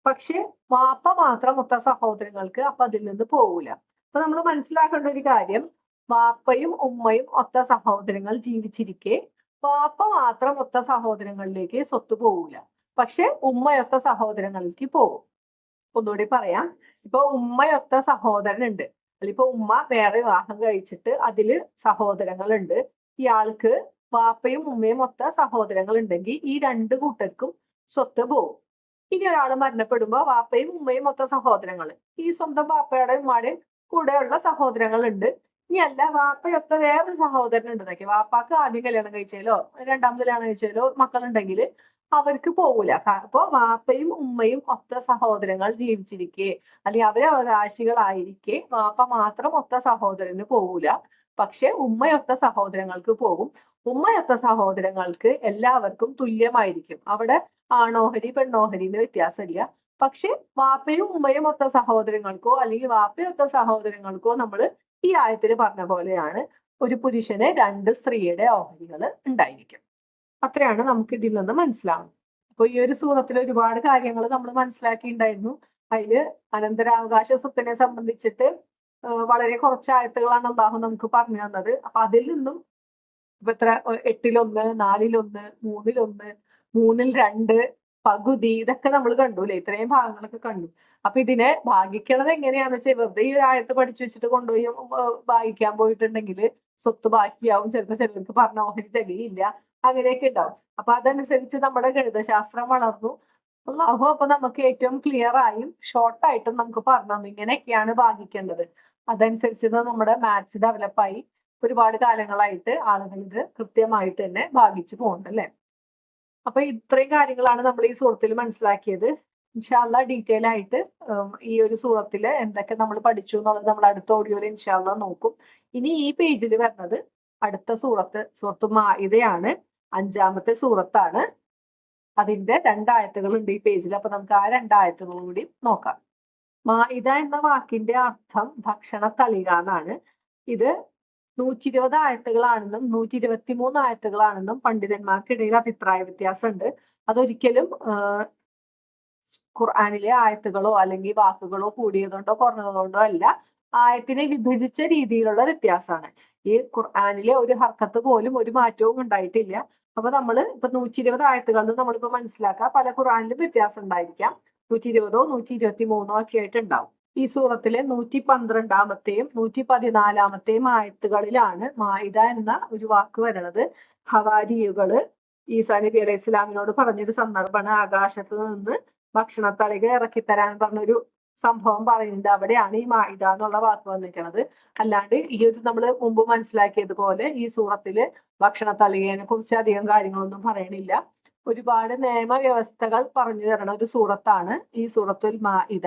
പക്ഷെ വാപ്പ മാത്രം ഒത്ത സഹോദരങ്ങൾക്ക് അപ്പൊ അതിൽ നിന്ന് പോകൂല. അപ്പൊ നമ്മൾ മനസ്സിലാക്കേണ്ട ഒരു കാര്യം, വാപ്പയും ഉമ്മയും ഒത്ത സഹോദരങ്ങൾ ജീവിച്ചിരിക്കെ വാപ്പ മാത്രം ഒത്ത സഹോദരങ്ങളിലേക്ക് സ്വത്ത് പോകൂല, പക്ഷെ ഉമ്മയൊത്ത സഹോദരങ്ങളിലേക്ക് പോകും. ഒന്നുകൂടി പറയാം, ഇപ്പൊ ഉമ്മയൊത്ത സഹോദരനുണ്ട്, അതിലിപ്പോ ഉമ്മ വേറെ വിവാഹം കഴിച്ചിട്ട് അതില് സഹോദരങ്ങളുണ്ട്. ഇയാൾക്ക് വാപ്പയും ഉമ്മയും ഒത്ത സഹോദരങ്ങൾ ഉണ്ടെങ്കിൽ ഈ രണ്ട് കൂട്ടർക്കും സ്വത്ത് പോകും. ഇനി ഒരാൾ മരണപ്പെടുമ്പോ വാപ്പയും ഉമ്മയും ഒത്ത സഹോദരങ്ങൾ, ഈ സ്വന്തം വാപ്പയുടെ ഉമ്മയുടെയും കൂടെയുള്ള സഹോദരങ്ങളുണ്ട്. ഇനി അല്ല വാപ്പയൊത്ത വേറൊരു സഹോദരൻ ഉണ്ടെന്നൊക്കെ, വാപ്പാക്ക് ആദ്യം കല്യാണം കഴിച്ചാലോ രണ്ടാമത് കല്യാണം കഴിച്ചാലോ മക്കളുണ്ടെങ്കിൽ അവർക്ക് പോകൂല. അപ്പൊ വാപ്പയും ഉമ്മയും ഒത്ത സഹോദരങ്ങൾ ജീവിച്ചിരിക്കെ അല്ലെങ്കിൽ അവരെ അവകാശികളായിരിക്കെ വാപ്പ മാത്രം ഒത്ത സഹോദരന് പോകൂല, പക്ഷെ ഉമ്മയൊത്ത സഹോദരങ്ങൾക്ക് പോകും. ഉമ്മയൊത്ത സഹോദരങ്ങൾക്ക് എല്ലാവർക്കും തുല്യമായിരിക്കും. അവിടെ ആണോഹരി പെണ്ണോഹരിന്ന് വ്യത്യാസമില്ല. പക്ഷെ വാപ്പയും ഉമ്മയും ഒത്ത സഹോദരങ്ങൾക്കോ അല്ലെങ്കിൽ വാപ്പയൊത്ത സഹോദരങ്ങൾക്കോ നമ്മൾ ഈ ആയത്തിൽ പറഞ്ഞ പോലെയാണ്, ഒരു പുരുഷന് രണ്ട് സ്ത്രീയുടെ ഓഹരികൾ ഉണ്ടായിരിക്കും. അത്രയാണ് നമുക്ക് ഇതിൽ നിന്ന് മനസ്സിലാവുന്നത്. അപ്പൊ ഈ ഒരു സൂറത്തിൽ ഒരുപാട് കാര്യങ്ങൾ നമ്മൾ മനസ്സിലാക്കിയിട്ടുണ്ടായിരുന്നു. അതില് അനന്തരാവകാശ സ്വത്തിനെ സംബന്ധിച്ചിട്ട് വളരെ കുറച്ച് ആയത്തുകളാണ് അള്ളാഹു നമുക്ക് പറഞ്ഞു തന്നത്. അപ്പൊ അതിൽ നിന്നും ഇപ്പൊ എത്ര, 8-1, 4-1, 3-1, 3-2, പകുതി, ഇതൊക്കെ നമ്മൾ കണ്ടു അല്ലെ. ഇത്രയും ഭാഗങ്ങളൊക്കെ കണ്ടു. അപ്പൊ ഇതിനെ ഭാഗിക്കണത് എങ്ങനെയാന്ന് വെച്ചാൽ, വെറുതെ ഈ ആയത്ത് പഠിച്ചു വെച്ചിട്ട് കൊണ്ടുപോയി ഭാഗിക്കാൻ പോയിട്ടുണ്ടെങ്കിൽ സ്വത്ത് ബാക്കിയാവും, ചിലർക്ക് പറഞ്ഞ ഓഹരി തികയില്ല, അങ്ങനെയൊക്കെ ഉണ്ടാവും. അപ്പൊ അതനുസരിച്ച് നമ്മുടെ ഗണിതശാസ്ത്രം വളർന്നു. അള്ളാഹു അപ്പൊ നമുക്ക് ഏറ്റവും ക്ലിയർ ആയും ഷോർട്ടായിട്ടും നമുക്ക് പറഞ്ഞു തന്നു ഇങ്ങനെയൊക്കെയാണ് ഭാഗിക്കേണ്ടത്. അതനുസരിച്ച് നമ്മുടെ മാത്സ് ഡെവലപ്പായി ഒരുപാട് കാലങ്ങളായിട്ട് ആളുകൾ ഇത് കൃത്യമായിട്ട് തന്നെ ഭാഗിച്ചു പോകുന്നുണ്ട് അല്ലെ. അപ്പൊ ഇത്രയും കാര്യങ്ങളാണ് നമ്മൾ ഈ സൂറത്തിൽ മനസ്സിലാക്കിയത്. ഇൻഷാല്ല ഡീറ്റെയിൽ ആയിട്ട് ഈ ഒരു സൂറത്തില് എന്തൊക്കെ നമ്മൾ പഠിച്ചു എന്നുള്ളത് നമ്മൾ അടുത്ത ഓഡിയോയിൽ ഇൻഷാല്ല നോക്കും. ഇനി ഈ പേജിൽ വരുന്നത് അടുത്ത സൂറത്ത് മാഇദയാണ്, 5ാമത്തെ സൂറത്താണ്. അതിന്റെ 2 ആയത്തുകൾ ഉണ്ട് ഈ പേജിൽ. അപ്പൊ നമുക്ക് ആ 2 ആയത്തുകളും കൂടി നോക്കാം. മാഇദ എന്ന വാക്കിന്റെ അർത്ഥം ഭക്ഷണ തളിക എന്നാണ്. ഇത് 120 ആയത്തുകളാണെന്നും 123 ആയത്തുകളാണെന്നും പണ്ഡിതന്മാർക്കിടയിൽ അഭിപ്രായ വ്യത്യാസമുണ്ട്. അതൊരിക്കലും ഖുർആനിലെ ആയത്തുകളോ അല്ലെങ്കിൽ വാക്കുകളോ കൂടിയതുകൊണ്ടോ കുറഞ്ഞതുകൊണ്ടോ അല്ല, ആയത്തിനെ വിഭജിച്ച രീതിയിലുള്ള വ്യത്യാസമാണ്. ഈ ഖുർആനിലെ ഒരു ഹർക്കത്ത് പോലും ഒരു മാറ്റവും ഉണ്ടായിട്ടില്ല. അപ്പൊ നമ്മൾ ഇപ്പൊ 120 ആയത്തുകളിൽ നമ്മളിപ്പോ മനസ്സിലാക്കാം പല ഖുർആനിലും വ്യത്യാസം ഉണ്ടായിരിക്കാം. 120ഓ 123ഓ ഒക്കെ ആയിട്ട് ഉണ്ടാവും. ഈ സൂറത്തിലെ 112ാമത്തെയും 114ാമത്തെയും ആയത്തുകളിലാണ് മാഇദ എന്ന ഒരു വാക്ക് വരുന്നത്. ഹവാരിയുകള് ഈസാ നബി അലൈഹി ഇസ്ലാമിനോട് പറഞ്ഞൊരു സന്ദർഭമാണ്. ആകാശത്ത് നിന്ന് ഭക്ഷണത്തളിക ഇറക്കിത്തരാൻ പറഞ്ഞൊരു സംഭവം പറയുന്നുണ്ട്. അവിടെയാണ് ഈ മാഇദ എന്നുള്ള വാക്ക് വന്നിരിക്കുന്നത്. അല്ലാണ്ട് ഈ ഒരു നമ്മൾ മുമ്പ് മനസ്സിലാക്കിയതുപോലെ ഈ സൂറത്തില് ഭക്ഷണത്തളികയെ കുറിച്ച് അധികം കാര്യങ്ങളൊന്നും പറയണില്ല. ഒരുപാട് നിയമവ്യവസ്ഥകൾ പറഞ്ഞു തരുന്ന ഒരു സൂറത്താണ് ഈ സൂറത്തുൽ മാഇദ.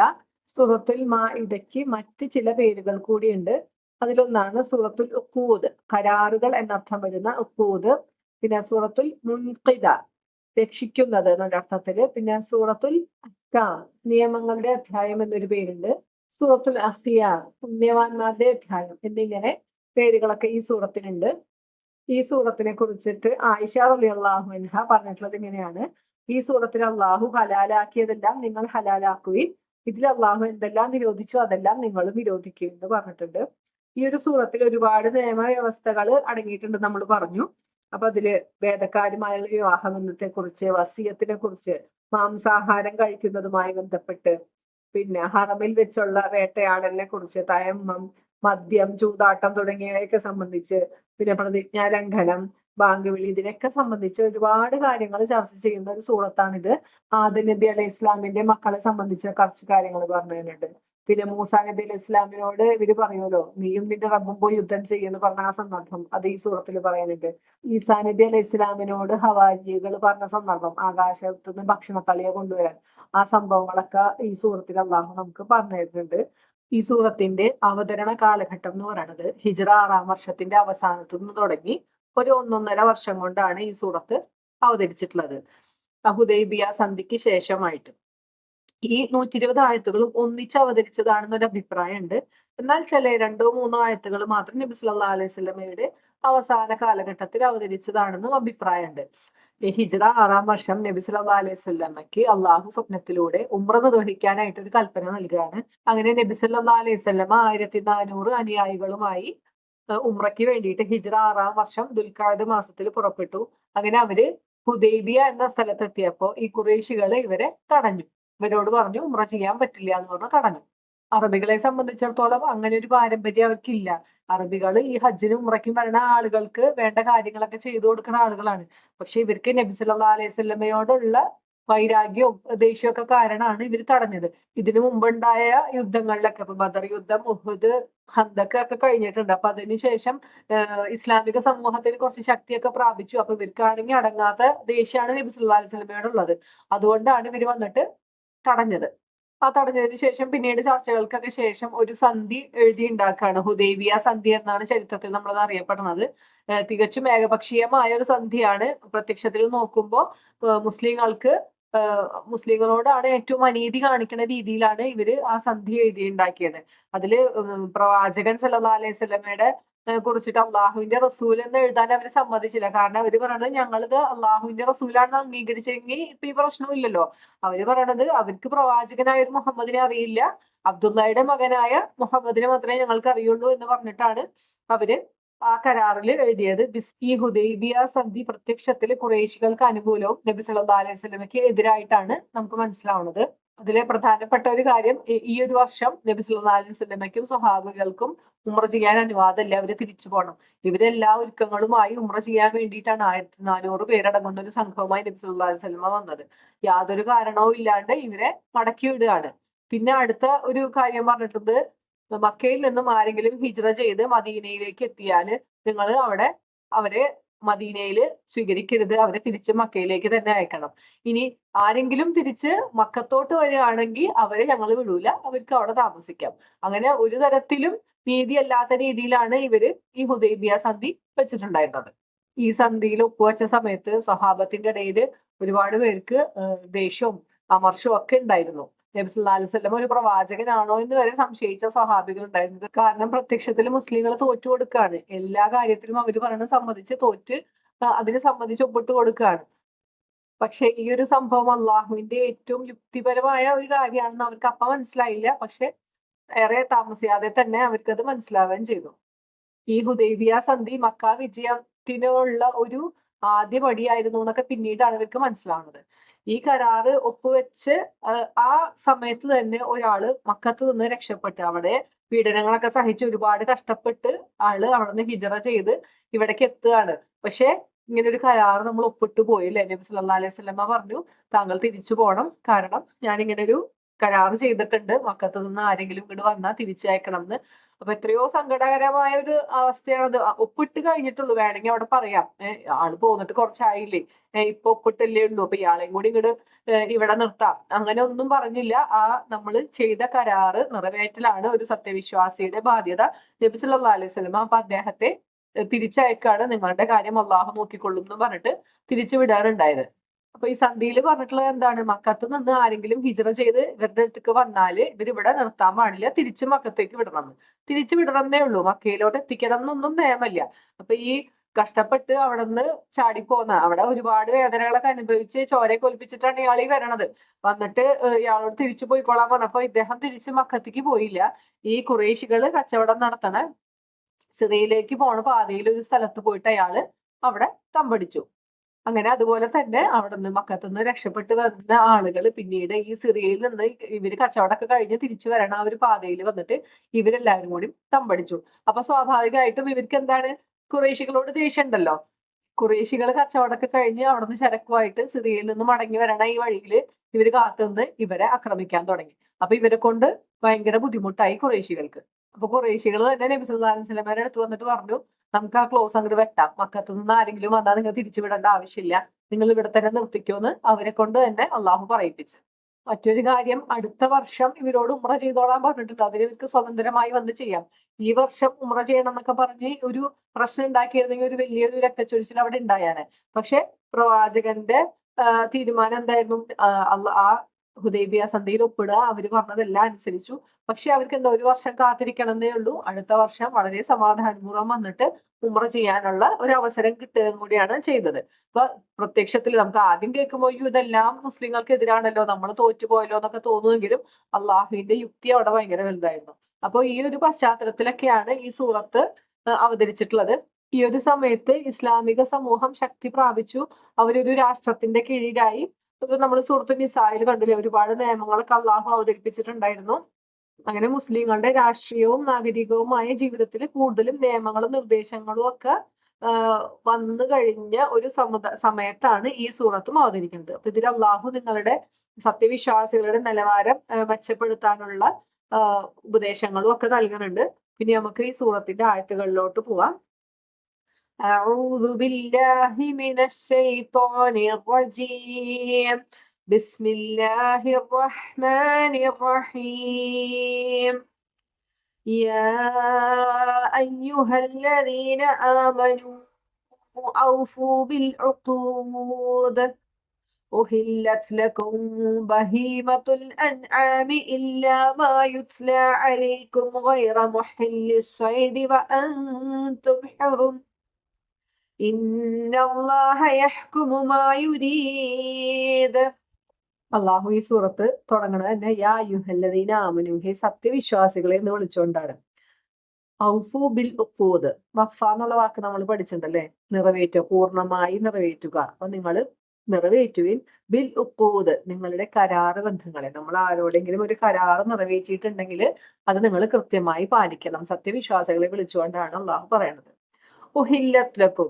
സൂറത്തുൽ മാഇദയ്ക്ക് മറ്റ് ചില പേരുകൾ കൂടിയുണ്ട്. അതിലൊന്നാണ് സൂറത്തുൽ ഉഖൂദ്, കരാറുകൾ എന്നർത്ഥം വരുന്ന ഉഖൂദ്. പിന്നെ സൂറത്തുൽ മുൻഖിദ, രക്ഷിക്കുന്നത് എന്നൊരർത്ഥത്തില്. പിന്നെ സൂറത്തുൽ അഹ്കാം, നിയമങ്ങളുടെ അധ്യായം എന്നൊരു പേരുണ്ട്. സൂറത്തുൽ അഖിയാർ, പുണ്യവാന്മാരുടെ അധ്യായം എന്നിങ്ങനെ പേരുകളൊക്കെ ഈ സൂറത്തിനുണ്ട്. ഈ സൂറത്തിനെ കുറിച്ചിട്ട് ആയിഷ റളിയല്ലാഹു അൻഹ പറഞ്ഞിട്ടുള്ളത് ഇങ്ങനെയാണ്: ഈ സൂറത്തിൽ അള്ളാഹു ഹലാലാക്കിയതെല്ലാം നിങ്ങൾ ഹലാലാക്കുകയും ഇതിൽ അള്ളാഹു എന്തെല്ലാം വിരോധിച്ചു അതെല്ലാം നിങ്ങൾ വിരോധിക്കുകയും എന്ന് പറഞ്ഞിട്ടുണ്ട്. ഈ ഒരു സൂറത്തിൽ ഒരുപാട് നിയമവ്യവസ്ഥകൾ അടങ്ങിയിട്ടുണ്ട് നമ്മൾ പറഞ്ഞു. അപ്പൊ അതില് വേദക്കാരുമായുള്ള വിവാഹബന്ധത്തെ കുറിച്ച്, വസിയത്തിനെ കുറിച്ച്, മാംസാഹാരം കഴിക്കുന്നതുമായി ബന്ധപ്പെട്ട്, പിന്നെ ഹറമിൽ വെച്ചുള്ള വേട്ടയാടലിനെ കുറിച്ച്, തയമ്മം, മദ്യം, ചൂതാട്ടം തുടങ്ങിയവയൊക്കെ സംബന്ധിച്ച്, പിന്നെ പ്രതിജ്ഞാലംഘനം, ബാങ്ക് വിളി, ഇതിനൊക്കെ സംബന്ധിച്ച് ഒരുപാട് കാര്യങ്ങൾ ചർച്ച ചെയ്യുന്ന ഒരു സൂറത്താണിത്. ആദം നബി അലൈഹി ഇസ്ലാമിന്റെ മക്കളെ സംബന്ധിച്ച് കുറച്ച് കാര്യങ്ങൾ പറഞ്ഞു തരുന്നുണ്ട്. പിന്നെ മൂസാ നബി അലൈഹി ഇസ്ലാമിനോട് ഇവര് പറയുമല്ലോ, നീയും നിന്റെ റബ്ബും പോയി യുദ്ധം ചെയ്യുമെന്ന് പറഞ്ഞ ആ സന്ദർഭം അത് ഈ സൂറത്തിൽ പറയുന്നുണ്ട്. ഈസാ നബി അലൈഹി ഇസ്ലാമിനോട് ഹവാരികൾ പറഞ്ഞ സന്ദർഭം, ആകാശത്തുനിന്ന് ഭക്ഷണത്തളിയെ കൊണ്ടുവരാൻ, ആ സംഭവങ്ങളൊക്കെ ഈ സൂറത്തിൽ അള്ളാഹു നമുക്ക് പറഞ്ഞു തരുന്നുണ്ട്. ഈ സൂറത്തിന്റെ അവതരണ കാലഘട്ടം എന്ന് പറയുന്നത് ഹിജ്റ 6-ാം വർഷത്തിന്റെ അവസാനത്തു നിന്ന് തുടങ്ങി ഒരു 1.5 വർഷം കൊണ്ടാണ് ഈ സൂറത്ത് അവതരിച്ചിട്ടുള്ളത്. ഹുദൈബിയ സന്ധിക്ക് ശേഷമായിട്ട് ഈ 120 ആയത്തുകളും ഒന്നിച്ച് അവതരിച്ചതാണെന്നൊരു അഭിപ്രായമുണ്ട്. എന്നാൽ ചില 2-3 ആയത്തുകൾ മാത്രം നബി സല്ലല്ലാഹു അലൈഹി വസല്ലമയുടെ അവസാന കാലഘട്ടത്തിൽ അവതരിച്ചതാണെന്നും അഭിപ്രായമുണ്ട്. ഹിജ്റ 6-ാം വർഷം നബി സല്ലല്ലാഹു അലൈഹി വസല്ലമയ്ക്ക് അള്ളാഹു സ്വപ്നത്തിലൂടെ ഉംറ നിർവഹിക്കാനായിട്ട് ഒരു കൽപ്പന നൽകുകയാണ്. അങ്ങനെ നബി സല്ലല്ലാഹു അലൈഹി വസല്ലമ 1400 അനുയായികളുമായി ഉംറയ്ക്ക് വേണ്ടിയിട്ട് ഹിജ്റ 6-ാം വർഷം ദുൽഖഅദ മാസത്തിൽ പുറപ്പെട്ടു. അങ്ങനെ അവര് ഹുദൈബിയ എന്ന സ്ഥലത്തെത്തിയപ്പോ ഈ ഖുറൈശികള് ഇവരെ തടഞ്ഞു. ഇവരോട് പറഞ്ഞു ഉംറ ചെയ്യാൻ പറ്റില്ല എന്ന് പറഞ്ഞു തടഞ്ഞു. അറബികളെ സംബന്ധിച്ചിടത്തോളം അങ്ങനെ ഒരു പാരമ്പര്യം അവർക്കില്ല. അറബികൾ ഈ ഹജ്ജിനും ഉംറയ്ക്കും വരുന്ന ആളുകൾക്ക് വേണ്ട കാര്യങ്ങളൊക്കെ ചെയ്തു കൊടുക്കുന്ന ആളുകളാണ്. പക്ഷെ ഇവർക്ക് നബി സല്ലല്ലാഹു അലൈഹി വസല്ലമയോടുള്ള വൈരാഗ്യവും ദേഷ്യമൊക്കെ കാരണമാണ് ഇവർ തടഞ്ഞത്. ഇതിനു മുമ്പുണ്ടായ യുദ്ധങ്ങളിലൊക്കെ, ഇപ്പൊ ബദർ യുദ്ധം, ഉഹുദ്, ഖന്തക്ക് ഒക്കെ കഴിഞ്ഞിട്ടുണ്ട്. അപ്പൊ അതിനുശേഷം ഇസ്ലാമിക സമൂഹത്തിന് കുറച്ച് ശക്തിയൊക്കെ പ്രാപിച്ചു. അപ്പൊ ഇവർക്കാണെങ്കിൽ അടങ്ങാത്ത ദേഷ്യമാണ് നബി സല്ലല്ലാഹു അലൈഹി വസല്ലമയോടുള്ളത്. അതുകൊണ്ടാണ് ഇവർ വന്നിട്ട് തടഞ്ഞത്. ആ തടഞ്ഞതിന് ശേഷം പിന്നീട് ചർച്ചകൾക്കൊക്കെ ശേഷം ഒരു സന്ധി എഴുതി ഉണ്ടാക്കുകയാണ്. ഹുദൈബിയ സന്ധി എന്നാണ് ചരിത്രത്തിൽ നമ്മളത് അറിയപ്പെടുന്നത്. തികച്ചും ഏകപക്ഷീയമായ ഒരു സന്ധിയാണ്. പ്രത്യക്ഷത്തിൽ നോക്കുമ്പോൾ മുസ്ലിങ്ങൾക്ക് മുസ്ലിങ്ങളോടാണ് ഏറ്റവും അനീതി കാണിക്കുന്ന രീതിയിലാണ് ഇവര് ആ സന്ധി എഴുതി ഉണ്ടാക്കിയത്. അതില് പ്രവാചകൻ സല്ലല്ലാഹു അലൈഹി വസല്ലമയുടെ കുറിച്ചിട്ട് അള്ളാഹുവിന്റെ റസൂൽ എന്ന് എഴുതാൻ അവർ സമ്മതിച്ചില്ല. കാരണം അവര് പറയണത് ഞങ്ങളിത് അള്ളാഹുവിന്റെ റസൂലാണെന്ന് അംഗീകരിച്ചെങ്കിൽ ഇപ്പൊ ഈ പ്രശ്നമില്ലല്ലോ. അവര് പറയണത് അവർക്ക് പ്രവാചകനായ ഒരു മുഹമ്മദിനെ അറിയില്ല, അബ്ദുള്ളയുടെ മകനായ മുഹമ്മദിനെ മാത്രമേ ഞങ്ങൾക്ക് അറിയുള്ളൂ എന്ന് പറഞ്ഞിട്ടാണ് അവര് ആ കരാറിൽ എഴുതിയത്. ഈ ഹുദൈബിയ സന്ധി പ്രത്യക്ഷത്തിൽ ഖുറൈശികൾക്ക് അനുകൂലവും നബി സല്ലല്ലാഹു അലൈഹി വസല്ലമയ്ക്ക് എതിരായിട്ടാണ് നമുക്ക് മനസ്സിലാവുന്നത്. അതിലെ പ്രധാനപ്പെട്ട ഒരു കാര്യം, ഈ ഒരു വർഷം നബി സല്ലല്ലാഹു അലൈഹി വസല്ലമയ്ക്കും സ്വഹാബികൾക്കും ഉംറ ചെയ്യാൻ അനുവാദമില്ല, അവര് തിരിച്ചു പോകണം. ഇവരെല്ലാ ഒരുക്കങ്ങളുമായി ഉംറ ചെയ്യാൻ വേണ്ടിയിട്ടാണ് 1400 പേരടങ്ങുന്ന ഒരു സംഘവുമായി നബി സല്ലല്ലാഹു അലൈഹി വസല്ലമ വന്നത്. യാതൊരു കാരണവും ഇല്ലാണ്ട് ഇവരെ മടക്കി വിടുകയാണ്. പിന്നെ അടുത്ത ഒരു കാര്യം പറഞ്ഞിട്ടുണ്ട്, മക്കയിൽ നിന്നും ആരെങ്കിലും ഹിജ്റ ചെയ്ത് മദീനയിലേക്ക് എത്തിയാല് നിങ്ങൾ അവിടെ അവരെ മദീനയിൽ സ്വീകരിക്കരുത്, അവരെ തിരിച്ച് മക്കയിലേക്ക് തന്നെ അയക്കണം. ഇനി ആരെങ്കിലും തിരിച്ച് മക്കത്തോട്ട് വരികയാണെങ്കിൽ അവരെ ഞങ്ങൾ വിടൂല, അവർക്ക് അവിടെ താമസിക്കാം. അങ്ങനെ ഒരു തരത്തിലും നീതിയല്ലാത്ത രീതിയിലാണ് ഇവര് ഈ ഹുദൈബിയ സന്ധി വെച്ചിട്ടുണ്ടായിരുന്നത്. ഈ സന്ധിയിൽ ഒപ്പുവെച്ച സമയത്ത് സ്വഹാബത്തിന്റെ ഇടയിൽ ഒരുപാട് പേർക്ക് ദേഷ്യവും അമർഷവും ഒക്കെ ഉണ്ടായിരുന്നു. നബി സല്ലല്ലാഹു അലൈഹി വസല്ലം ഒരു പ്രവാചകനാണോ എന്ന് വരെ സംശയിച്ച സ്വഹാബികൾ ഉണ്ടായിരുന്നത്. കാരണം പ്രത്യക്ഷത്തിൽ മുസ്ലിങ്ങൾ തോറ്റു കൊടുക്കുകയാണ്, എല്ലാ കാര്യത്തിലും അവർ പറയുന്നത് സമ്മതിച്ച് തോറ്റ് അതിന് സമ്മതിച്ച് ഒപ്പിട്ട് കൊടുക്കുകയാണ്. പക്ഷെ ഈ ഒരു സംഭവം അള്ളാഹുവിന്റെ ഏറ്റവും യുക്തിപരമായ ഒരു കാര്യമാണെന്ന് അവർക്ക് അപ്പം മനസ്സിലായില്ല. പക്ഷെ ഏറെ താമസിയാതെ തന്നെ അവർക്കത് മനസ്സിലാവുകയും ചെയ്തു. ഈ ഹുദൈബിയ സന്ധി മക്ക വിജയത്തിനുള്ള ഒരു ആദ്യ പടിയായിരുന്നു എന്നൊക്കെ പിന്നീടാണ് ഇവർക്ക് മനസ്സിലാവുന്നത്. ഈ കരാറ് ഒപ്പുവെച്ച് ആ സമയത്ത് തന്നെ ഒരാള് മക്കത്ത് നിന്ന് രക്ഷപ്പെട്ട്, അവിടെ പീഡനങ്ങളൊക്കെ സഹിച്ച് ഒരുപാട് കഷ്ടപ്പെട്ട് ആള് അവിടെ നിന്ന് ഹിജറ ചെയ്ത് ഇവിടേക്ക് എത്തുകയാണ്. പക്ഷെ ഇങ്ങനെ ഒരു കരാറ് നമ്മൾ ഒപ്പിട്ട് പോയില്ലേ. നബി സല്ലല്ലാഹു അലൈഹി വസല്ലമ പറഞ്ഞു, താങ്കൾ തിരിച്ചു പോകണം, കാരണം ഞാൻ ഇങ്ങനെ ഒരു കരാറ് ചെയ്തിട്ടുണ്ട്, മക്കത്ത് നിന്ന് ആരെങ്കിലും ഇങ്ങോട്ട് വന്നാൽ തിരിച്ചയക്കണം എന്ന്. അപ്പൊ എത്രയോ സങ്കടകരമായ ഒരു അവസ്ഥയാണത്. ഒപ്പിട്ട് കഴിഞ്ഞിട്ടുള്ളൂ, വേണമെങ്കിൽ അവിടെ പറയാം ആള് പോന്നിട്ട് കുറച്ചായില്ലേ, ഇപ്പൊ ഒപ്പിട്ടല്ലേ ഉള്ളൂ, അപ്പൊ ഇയാളെയും കൂടി ഇങ്ങോട്ട് ഇവിടെ നിർത്താം, അങ്ങനെ ഒന്നും പറഞ്ഞില്ല. ആ നമ്മൾ ചെയ്ത കരാറ് നിറവേറ്റലാണ് ഒരു സത്യവിശ്വാസിയുടെ ബാധ്യത. നബി സല്ലല്ലാഹു അലൈഹി വസല്ലം അപ്പൊ അദ്ദേഹത്തെ തിരിച്ചയക്കാണ്, നിങ്ങളുടെ കാര്യം അള്ളാഹു നോക്കിക്കൊള്ളും എന്ന് പറഞ്ഞിട്ട് തിരിച്ചു വിടാറുണ്ടായത്. അപ്പൊ ഈ സന്ധിയിൽ പറഞ്ഞിട്ടുള്ളത് എന്താണ്, മക്കത്ത് നിന്ന് ആരെങ്കിലും ഹിജറ ചെയ്ത് ഇവരുടെ അടുത്തേക്ക് വന്നാല് ഇവരിവിടെ നിർത്താൻ പാടില്ല, തിരിച്ച് മക്കത്തേക്ക് വിടണം. തിരിച്ചു വിടണമെന്നേ ഉള്ളൂ, മക്കയിലോട്ട് എത്തിക്കണം എന്നൊന്നും നിയമമില്ല. അപ്പൊ ഈ കഷ്ടപ്പെട്ട് അവിടെ നിന്ന് ചാടിപ്പോന്ന, അവിടെ ഒരുപാട് വേദനകളൊക്കെ അനുഭവിച്ച് ചോരയൊക്കെ ഒലിപ്പിച്ചിട്ടാണ് ഇയാൾ ഈ വരണത്. വന്നിട്ട് ഇയാളോട് തിരിച്ചു പോയിക്കോളാൻ പറഞ്ഞപ്പോ ഇദ്ദേഹം തിരിച്ച് മക്കത്തേക്ക് പോയില്ല. ഈ ഖുറൈശികള് കച്ചവടം നടത്തണ സിറിയയിലേക്ക് പോണ പാതയിൽ ഒരു സ്ഥലത്ത് പോയിട്ട് അയാള് അവിടെ തമ്പടിച്ചു. അങ്ങനെ അതുപോലെ തന്നെ അവിടെ നിന്ന് മക്കത്ത് നിന്ന് രക്ഷപ്പെട്ട് വന്ന ആളുകൾ പിന്നീട് ഈ സിറിയയിൽ നിന്ന് ഇവര് കച്ചവടമൊക്കെ കഴിഞ്ഞ് തിരിച്ചു വരണ ആ ഒരു പാതയിൽ വന്നിട്ട് ഇവരെല്ലാവരും കൂടി തമ്പടിച്ചു. അപ്പൊ സ്വാഭാവികമായിട്ടും ഇവർക്ക് എന്താണ്, ഖുറൈശികളോട് ദേഷ്യം ഉണ്ടല്ലോ. ഖുറൈശികൾ കച്ചവടമൊക്കെ കഴിഞ്ഞ് അവിടെ നിന്ന് ചരക്കുമായിട്ട് സിറിയയിൽ നിന്ന് മടങ്ങി വരണ ഈ വഴിയിൽ ഇവര് കാത്തുനിന്ന് ഇവരെ ആക്രമിക്കാൻ തുടങ്ങി. അപ്പൊ ഇവരെ കൊണ്ട് ഭയങ്കര ബുദ്ധിമുട്ടായി ഖുറൈശികൾക്ക്. അപ്പൊ ഖുറൈശികൾ തന്നെ നബി സല്ലല്ലാഹു അലൈഹി വസല്ലമയുടെ അടുത്ത് വന്നിട്ട് പറഞ്ഞു, നമുക്ക് ആ ക്ലോസ് അങ്ങോട്ട് വെട്ടാം, മക്കത്ത് നിന്ന് ആരെങ്കിലും വന്നാൽ നിങ്ങൾ തിരിച്ചു വിടേണ്ട ആവശ്യമില്ല, നിങ്ങൾ ഇവിടെ തന്നെ നിർത്തിക്കോന്ന് അവരെ കൊണ്ട് തന്നെ അള്ളാഹു പറയിപ്പിച്ചു. മറ്റൊരു കാര്യം, അടുത്ത വർഷം ഇവരോട് ഉംറ ചെയ്തോളാൻ പറഞ്ഞിട്ടുണ്ട്, അതിന് ഇവർക്ക് സ്വതന്ത്രമായി വന്ന് ചെയ്യാം. ഈ വർഷം ഉംറ ചെയ്യണം എന്നൊക്കെ പറഞ്ഞ് ഒരു പ്രശ്നം ഉണ്ടാക്കിയിരുന്നെങ്കിൽ ഒരു വലിയൊരു രക്തച്ചൊരിച്ചിൽ അവിടെ ഉണ്ടായാനെ. പക്ഷെ പ്രവാചകന്റെ തീരുമാനം എന്തായിരുന്നു, ആ ഹുദൈബിയ സന്ധിയിൽ ഒപ്പിടുക, അവര് പറഞ്ഞതെല്ലാം അനുസരിച്ചു. പക്ഷെ അവർക്ക് എന്താ, ഒരു വർഷം കാത്തിരിക്കണമെന്നേ ഉള്ളൂ. അടുത്ത വർഷം വളരെ സമാധാനപൂർവ്വം വന്നിട്ട് ഉംറ ചെയ്യാനുള്ള ഒരു അവസരം കിട്ടുകയും കൂടിയാണ് ചെയ്തത്. അപ്പൊ പ്രത്യക്ഷത്തിൽ നമുക്ക് ആദ്യം കേൾക്കുമ്പോൾ ഇതെല്ലാം മുസ്ലിങ്ങൾക്ക് എതിരാണല്ലോ, നമ്മൾ തോറ്റുപോയല്ലോ എന്നൊക്കെ തോന്നുമെങ്കിലും അള്ളാഹുവിന്റെ യുക്തി അവിടെ ഭയങ്കര വലുതായിരുന്നു. അപ്പൊ ഈ ഒരു പശ്ചാത്തലത്തിലൊക്കെയാണ് ഈ സൂറത്ത് അവതരിച്ചിട്ടുള്ളത്. ഈ ഒരു സമയത്ത് ഇസ്ലാമിക സമൂഹം ശക്തി പ്രാപിച്ചു, അവരൊരു രാഷ്ട്രത്തിന്റെ കീഴിലായി. ഇപ്പൊ നമ്മൾ സൂറത്ത് നിസായിൽ കണ്ടില്ലേ, ഒരുപാട് നിയമങ്ങളൊക്കെ അള്ളാഹു അവതരിപ്പിച്ചിട്ടുണ്ടായിരുന്നു. അങ്ങനെ മുസ്ലിങ്ങളുടെ രാഷ്ട്രീയവും നാഗരികവുമായ ജീവിതത്തിൽ കൂടുതലും നിയമങ്ങളും നിർദ്ദേശങ്ങളും ഒക്കെ വന്നു കഴിഞ്ഞ ഒരു സമയത്താണ് ഈ സൂറത്തും അവതരിക്കുന്നത്. അപ്പൊ ഇതിൽ അള്ളാഹു നിങ്ങളുടെ സത്യവിശ്വാസികളുടെ നിലവാരം മെച്ചപ്പെടുത്താനുള്ള ഉപദേശങ്ങളും ഒക്കെ നൽകുന്നുണ്ട്. പിന്നെ നമുക്ക് ഈ സൂറത്തിന്റെ ആയത്തുകളിലോട്ട് പോവാം. أعوذ بالله من الشيطان الرجيم بسم الله الرحمن الرحيم يا أيها الذين آمنوا أوفوا بالعقود أحلت لكم بهيمة الأنعام إلا ما يتلى عليكم غير محل الصيد وأنتم حرم അള്ളാഹു ഈ സൂറത്ത് തുടങ്ങണത് തന്നെ യാ യുഹല്ലദീന ആമനു, ഹേ സത്യവിശ്വാസികളെ എന്ന് വിളിച്ചുകൊണ്ടാണ്. ഔഫു ബിൽ ഉഖൂദ്, വഫ എന്നുള്ള വാക്ക് നമ്മൾ പഠിച്ചിട്ടുണ്ടല്ലേ, നിറവേറ്റുക, പൂർണ്ണമായി നിറവേറ്റുക. അപ്പൊ നിങ്ങൾ നിറവേറ്റുവിൻ ബിൽ ഉഖൂദ്, നിങ്ങളുടെ കരാറ് ബന്ധങ്ങളെ. നമ്മൾ ആരോടെങ്കിലും ഒരു കരാറ് നിറവേറ്റിയിട്ടുണ്ടെങ്കിൽ അത് നിങ്ങൾ കൃത്യമായി പാലിക്കണം. സത്യവിശ്വാസികളെ വിളിച്ചുകൊണ്ടാണ് അള്ളാഹു പറയുന്നത്. ഉഹില്ലത് ലക്കും,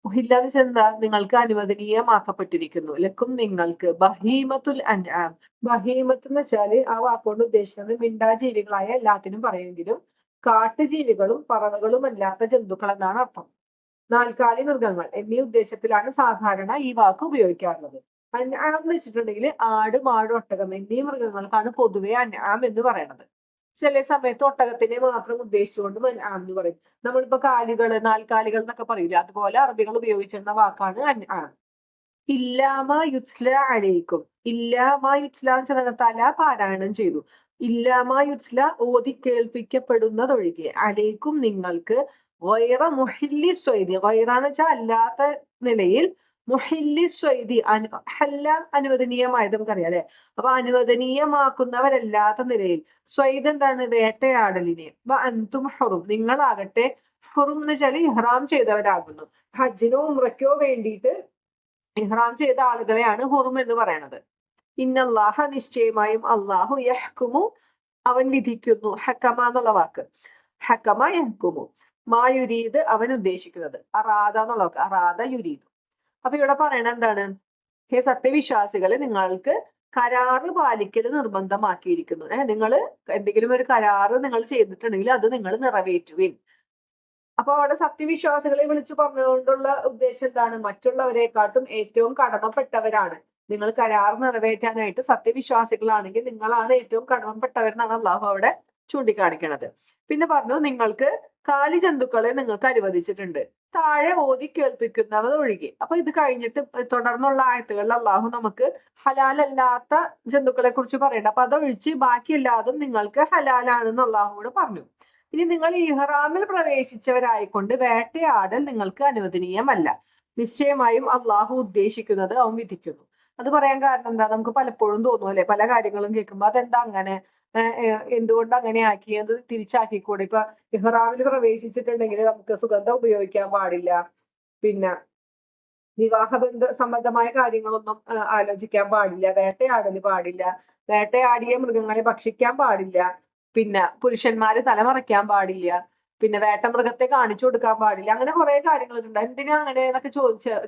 ഉഹില്ല എന്ന് വെച്ചാൽ എന്താ? നിങ്ങൾക്ക് അനുവദനീയമാക്കപ്പെട്ടിരിക്കുന്നു. ലക്കും നിങ്ങൾക്ക്, ബഹീമത്തുൽ അൻആം. ബഹീമത്ത് എന്ന് വെച്ചാല് ആ വാക്കുകൊണ്ട് ഉദ്ദേശിക്കുന്നത് മിണ്ടാജീവികളായ എല്ലാത്തിനും പറയുമെങ്കിലും കാട്ടുജീവികളും പറവകളും അല്ലാത്ത ജന്തുക്കൾ എന്നാണ് അർത്ഥം. നാൽക്കാലി മൃഗങ്ങൾ എന്നീ ഉദ്ദേശത്തിലാണ് സാധാരണ ഈ വാക്ക് ഉപയോഗിക്കാറുള്ളത്. അൻആം എന്ന് വെച്ചിട്ടുണ്ടെങ്കിൽ ആട്, മാട്, ഒട്ടകം എന്നീ മൃഗങ്ങൾക്കാണ് പൊതുവെ അൻആം എന്ന് പറയുന്നത്. ചില സമയത്ത് ഒട്ടകത്തിനെ മാത്രം ഉദ്ദേശിച്ചുകൊണ്ട് അൻആം എന്ന് പറയും. നമ്മളിപ്പോ കാലികള്, നാൽക്കാലികൾ എന്നൊക്കെ പറയില്ല, അതുപോലെ അറബികൾ ഉപയോഗിച്ചിരുന്ന വാക്കാണ് അൻആം. ഇല്ലാമ യുസ്ല അലൈക്കും, ഇല്ലാമ യുസ്ല തല പാരായണം ചെയ്തു. ഇല്ലാമ യുസ്ല ഓതി കേൾപ്പിക്കപ്പെടുന്നതൊഴികെ, അലൈക്കും നിങ്ങൾക്ക്, ഗൈറ മുഹില്ലി സ്വൈദി, ഗൈറ എന്ന് വെച്ചാൽ അല്ലാത്ത നിലയിൽ, മുഹില്ലി സ്വൈദി ഹല്ല അനുവദനീയമായത് നമുക്കറിയാം അല്ലെ. അപ്പൊ അനുവദനീയമാക്കുന്നവരല്ലാത്ത നിലയിൽ, സ്വൈദ് എന്താണ്? വേട്ടയാടലിനെ. അൻതും ഹുറും, നിങ്ങളാകട്ടെ ഹുറും എന്ന് വെച്ചാൽ ഇഹ്റാം ചെയ്തവരാകുന്നു. ഹജ്ജിനോ ഉംറയ്ക്കോ വേണ്ടിയിട്ട് ഇഹ്റാം ചെയ്ത ആളുകളെയാണ് ഹുറും എന്ന് പറയുന്നത്. ഇന്നല്ലാഹ, നിശ്ചയമായും അള്ളാഹു, യഹ്കുമു, അവൻ വിധിക്കുന്നു. ഹക്കമ എന്നുള്ള വാക്ക്, ഹക്കമ യഹ്കുമു, മാ യുരീദ്, അവൻ ഉദ്ദേശിക്കുന്നത്. അറാദ എന്നുള്ള വാക്ക്, അറാദ യുരീദ്. അപ്പൊ ഇവിടെ പറയണ എന്താണ്? ഹേ സത്യവിശ്വാസികളെ, നിങ്ങൾക്ക് കരാറ് പാലിക്കൽ നിർബന്ധമാക്കിയിരിക്കുന്നു. നിങ്ങൾ എന്തെങ്കിലും ഒരു കരാറ് നിങ്ങൾ ചെയ്തിട്ടുണ്ടെങ്കിൽ അത് നിങ്ങൾ നിറവേറ്റുവിൻ. അപ്പൊ അവിടെ സത്യവിശ്വാസികളെ വിളിച്ചു പറഞ്ഞുകൊണ്ടുള്ള ഉദ്ദേശം എന്താണ്? മറ്റുള്ളവരെക്കാട്ടും ഏറ്റവും കടമപ്പെട്ടവരാണ് നിങ്ങൾ. കരാർ നിറവേറ്റാനായിട്ട് സത്യവിശ്വാസികളാണെങ്കിൽ നിങ്ങളാണ് ഏറ്റവും കടമപ്പെട്ടവരെന്നാണ് അള്ളാഹു അവിടെ ചൂണ്ടിക്കാണിക്കണത്. പിന്നെ പറഞ്ഞു, നിങ്ങൾക്ക് കാലി ജന്തുക്കളെ നിങ്ങൾക്ക് അനുവദിച്ചിട്ടുണ്ട്, താഴെ ഓതി കേൾപ്പിക്കുന്നവർ ഒഴികെ. അപ്പൊ ഇത് കഴിഞ്ഞിട്ട് തുടർന്നുള്ള ആയത്തുകളിൽ അള്ളാഹു നമുക്ക് ഹലാലല്ലാത്ത ജന്തുക്കളെ കുറിച്ച് പറയണ്ട. അപ്പൊ അതൊഴിച്ച് ബാക്കി എല്ലാതും നിങ്ങൾക്ക് ഹലാലാണെന്ന് അള്ളാഹുവോട് പറഞ്ഞു. ഇനി നിങ്ങൾ ഇഹ്റാമിൽ പ്രവേശിച്ചവരായിക്കൊണ്ട് വേട്ടയാടൽ നിങ്ങൾക്ക് അനുവദനീയമല്ല. നിശ്ചയമായും അള്ളാഹു ഉദ്ദേശിക്കുന്നത് അവൻ വിധിക്കുന്നു. അത് പറയാൻ കാരണം എന്താ? നമുക്ക് പലപ്പോഴും തോന്നും അല്ലെ, പല കാര്യങ്ങളും കേൾക്കുമ്പോ അതെന്താ അങ്ങനെ, എന്തുകൊണ്ട് അങ്ങനെ ആക്കി, അത് തിരിച്ചാക്കിക്കൂടെ? ഇപ്പൊ ഇഹ്റാമിൽ പ്രവേശിച്ചിട്ടുണ്ടെങ്കിൽ നമുക്ക് സുഗന്ധം ഉപയോഗിക്കാൻ പാടില്ല, പിന്നെ വിവാഹബന്ധ സംബന്ധമായ കാര്യങ്ങളൊന്നും ആലോചിക്കാൻ പാടില്ല, വേട്ടയാടൽ പാടില്ല, വേട്ടയാടിയ മൃഗങ്ങളെ ഭക്ഷിക്കാൻ പാടില്ല, പിന്നെ പുരുഷന്മാര് തലമറയ്ക്കാൻ പാടില്ല, പിന്നെ വേട്ടമൃഗത്തെ കാണിച്ചു കൊടുക്കാൻ പാടില്ല. അങ്ങനെ കുറെ കാര്യങ്ങളുണ്ട്. എന്തിനാ അങ്ങനെ എന്നൊക്കെ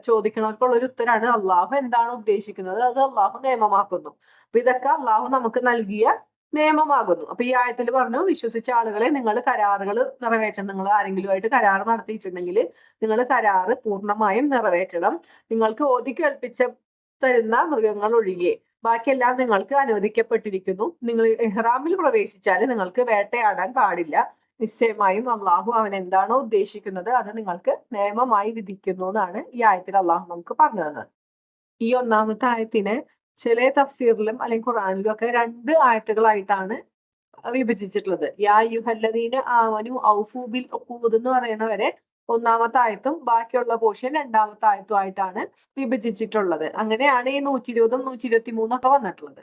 ചോദിക്കണവർക്കുള്ള ഒരു ഉത്തരാണ് അള്ളാഹു എന്താണ് ഉദ്ദേശിക്കുന്നത് അത് അള്ളാഹു നിയമമാക്കുന്നു. അപ്പൊ ഇതൊക്കെ അള്ളാഹു നമുക്ക് നൽകിയ നിയമമാകുന്നു. അപ്പൊ ഈ ആയത്തിൽ പറഞ്ഞു, വിശ്വസിച്ച ആളുകളെ നിങ്ങൾ കരാറുകൾ നിറവേറ്റണം. നിങ്ങൾ ആരെങ്കിലുമായിട്ട് കരാർ നടത്തിയിട്ടുണ്ടെങ്കിൽ നിങ്ങൾ കരാറ് പൂർണ്ണമായും നിറവേറ്റണം. നിങ്ങൾക്ക് ഓതി കേൾപ്പിച്ച തരുന്ന മൃഗങ്ങൾ ഒഴികെ ബാക്കിയെല്ലാം നിങ്ങൾക്ക് അനുവദിക്കപ്പെട്ടിരിക്കുന്നു. നിങ്ങൾ ഇഹ്റാമിൽ പ്രവേശിച്ചാൽ നിങ്ങൾക്ക് വേട്ടയാടാൻ പാടില്ല. നിശ്ചയമായും അള്ളാഹു അവൻ എന്താണോ ഉദ്ദേശിക്കുന്നത് അത് നിങ്ങൾക്ക് നിയമമായി വിധിക്കുന്നു എന്നാണ് ഈ ആയത്തിൽ അള്ളാഹു നമുക്ക് പറഞ്ഞു തന്നത്. ഈ ഒന്നാമത്തെ ആയത്തിനെ ചില തഫ്സീറിലും അല്ലെങ്കിൽ ഖുറാനിലും ഒക്കെ 2 ആയത്തുകളായിട്ടാണ് വിഭജിച്ചിട്ടുള്ളത്. യാ യുഹല്ലദീന ആമനു ഔഫു ബിൽ ഉഖൂദ് എന്ന് പറയുന്നവരെ ഒന്നാമത്തെ ആയത്തും ബാക്കിയുള്ള പോർഷൻ രണ്ടാമത്തെ ആയത്തും ആയിട്ടാണ് വിഭജിച്ചിട്ടുള്ളത്. അങ്ങനെയാണ് ഈ 120ഉം 123 ഒക്കെ വന്നിട്ടുള്ളത്.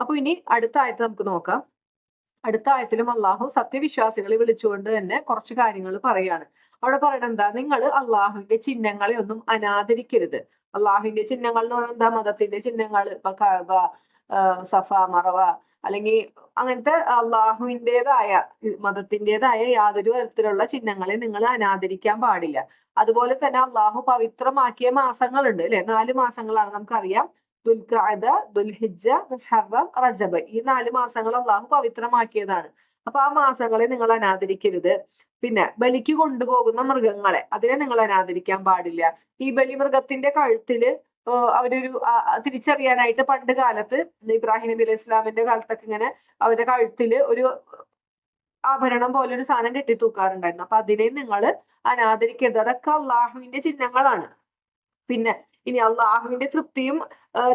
അപ്പൊ ഇനി അടുത്ത ആയത്ത് നമുക്ക് നോക്കാം. അടുത്ത ആയത്തിലും അള്ളാഹു സത്യവിശ്വാസികളെ വിളിച്ചുകൊണ്ട് തന്നെ കുറച്ച് കാര്യങ്ങൾ പറയാണ്. അവിടെ പറയണത് എന്താ? നിങ്ങൾ അള്ളാഹുവിന്റെ ചിഹ്നങ്ങളെ ഒന്നും അനാദരിക്കരുത്. അള്ളാഹുവിന്റെ ചിഹ്നങ്ങൾ എന്ന് പറയുന്നത് എന്താ? മതത്തിന്റെ ചിഹ്നങ്ങൾ, ഇപ്പൊ കഅബ, സഫ, മറവ, അല്ലെങ്കിൽ അങ്ങനത്തെ അള്ളാഹുവിൻ്റെതായ മതത്തിൻ്റെതായ യാതൊരു തരത്തിലുള്ള ചിഹ്നങ്ങളെ നിങ്ങൾ അനാദരിക്കാൻ പാടില്ല. അതുപോലെ തന്നെ അള്ളാഹു പവിത്രമാക്കിയ മാസങ്ങളുണ്ട് അല്ലെ, 4 മാസങ്ങളാണ് നമുക്കറിയാം. ദുൽഖഅദ, ദുൽഹിജ്ജ, മുഹറം, റജബ്, ഈ 4 മാസങ്ങൾ അള്ളാഹു പവിത്രമാക്കിയതാണ്. അപ്പൊ ആ മാസങ്ങളെ നിങ്ങൾ അനാദരിക്കരുത്. പിന്നെ ബലിക്ക് കൊണ്ടുപോകുന്ന മൃഗങ്ങളെ, അതിനെ നിങ്ങൾ അനാദരിക്കാൻ പാടില്ല. ഈ ബലിമൃഗത്തിന്റെ കഴുത്തില് അവരൊരു തിരിച്ചറിയാനായിട്ട് പണ്ട് കാലത്ത് ഇബ്രാഹിം നബി അലൈഹി ഇസ്ലാമിന്റെ കാലത്തൊക്കെ ഇങ്ങനെ അവരുടെ കഴുത്തില് ഒരു ആഭരണം പോലെ ഒരു സാധനം കെട്ടിത്തൂക്കാറുണ്ടായിരുന്നു. അപ്പൊ അതിനെ നിങ്ങൾ അനാദരിക്കരുത്. അതൊക്കെ അള്ളാഹുവിന്റെ ചിഹ്നങ്ങളാണ്. പിന്നെ ഇനി അള്ളാഹുവിന്റെ തൃപ്തിയും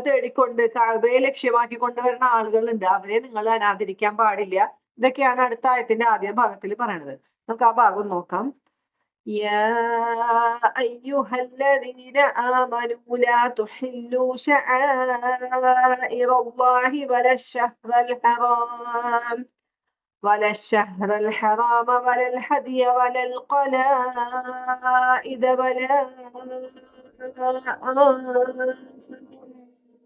തേടിക്കൊണ്ട് കഅബയെ ലക്ഷ്യമാക്കി കൊണ്ടുവരുന്ന ആളുകളുണ്ട്, അവരെ നിങ്ങൾ അനാദരിക്കാൻ പാടില്ല. ഇതൊക്കെയാണ് അടുത്ത ആയത്തിന്റെ ആദ്യ ഭാഗത്തിൽ പറയണത്. നമുക്ക് ആ ഭാഗം നോക്കാം. يا أيها الذين آمنوا لا تحلوا شعائر الله ولا الشهر الحرام ولا الهدي ولا القلائد ولا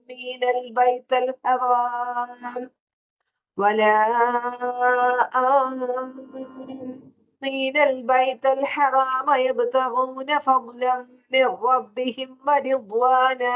آمين البيت الحرام ولا آمين البيت الحرام يبتغون فضلا من ربهم ورضوانا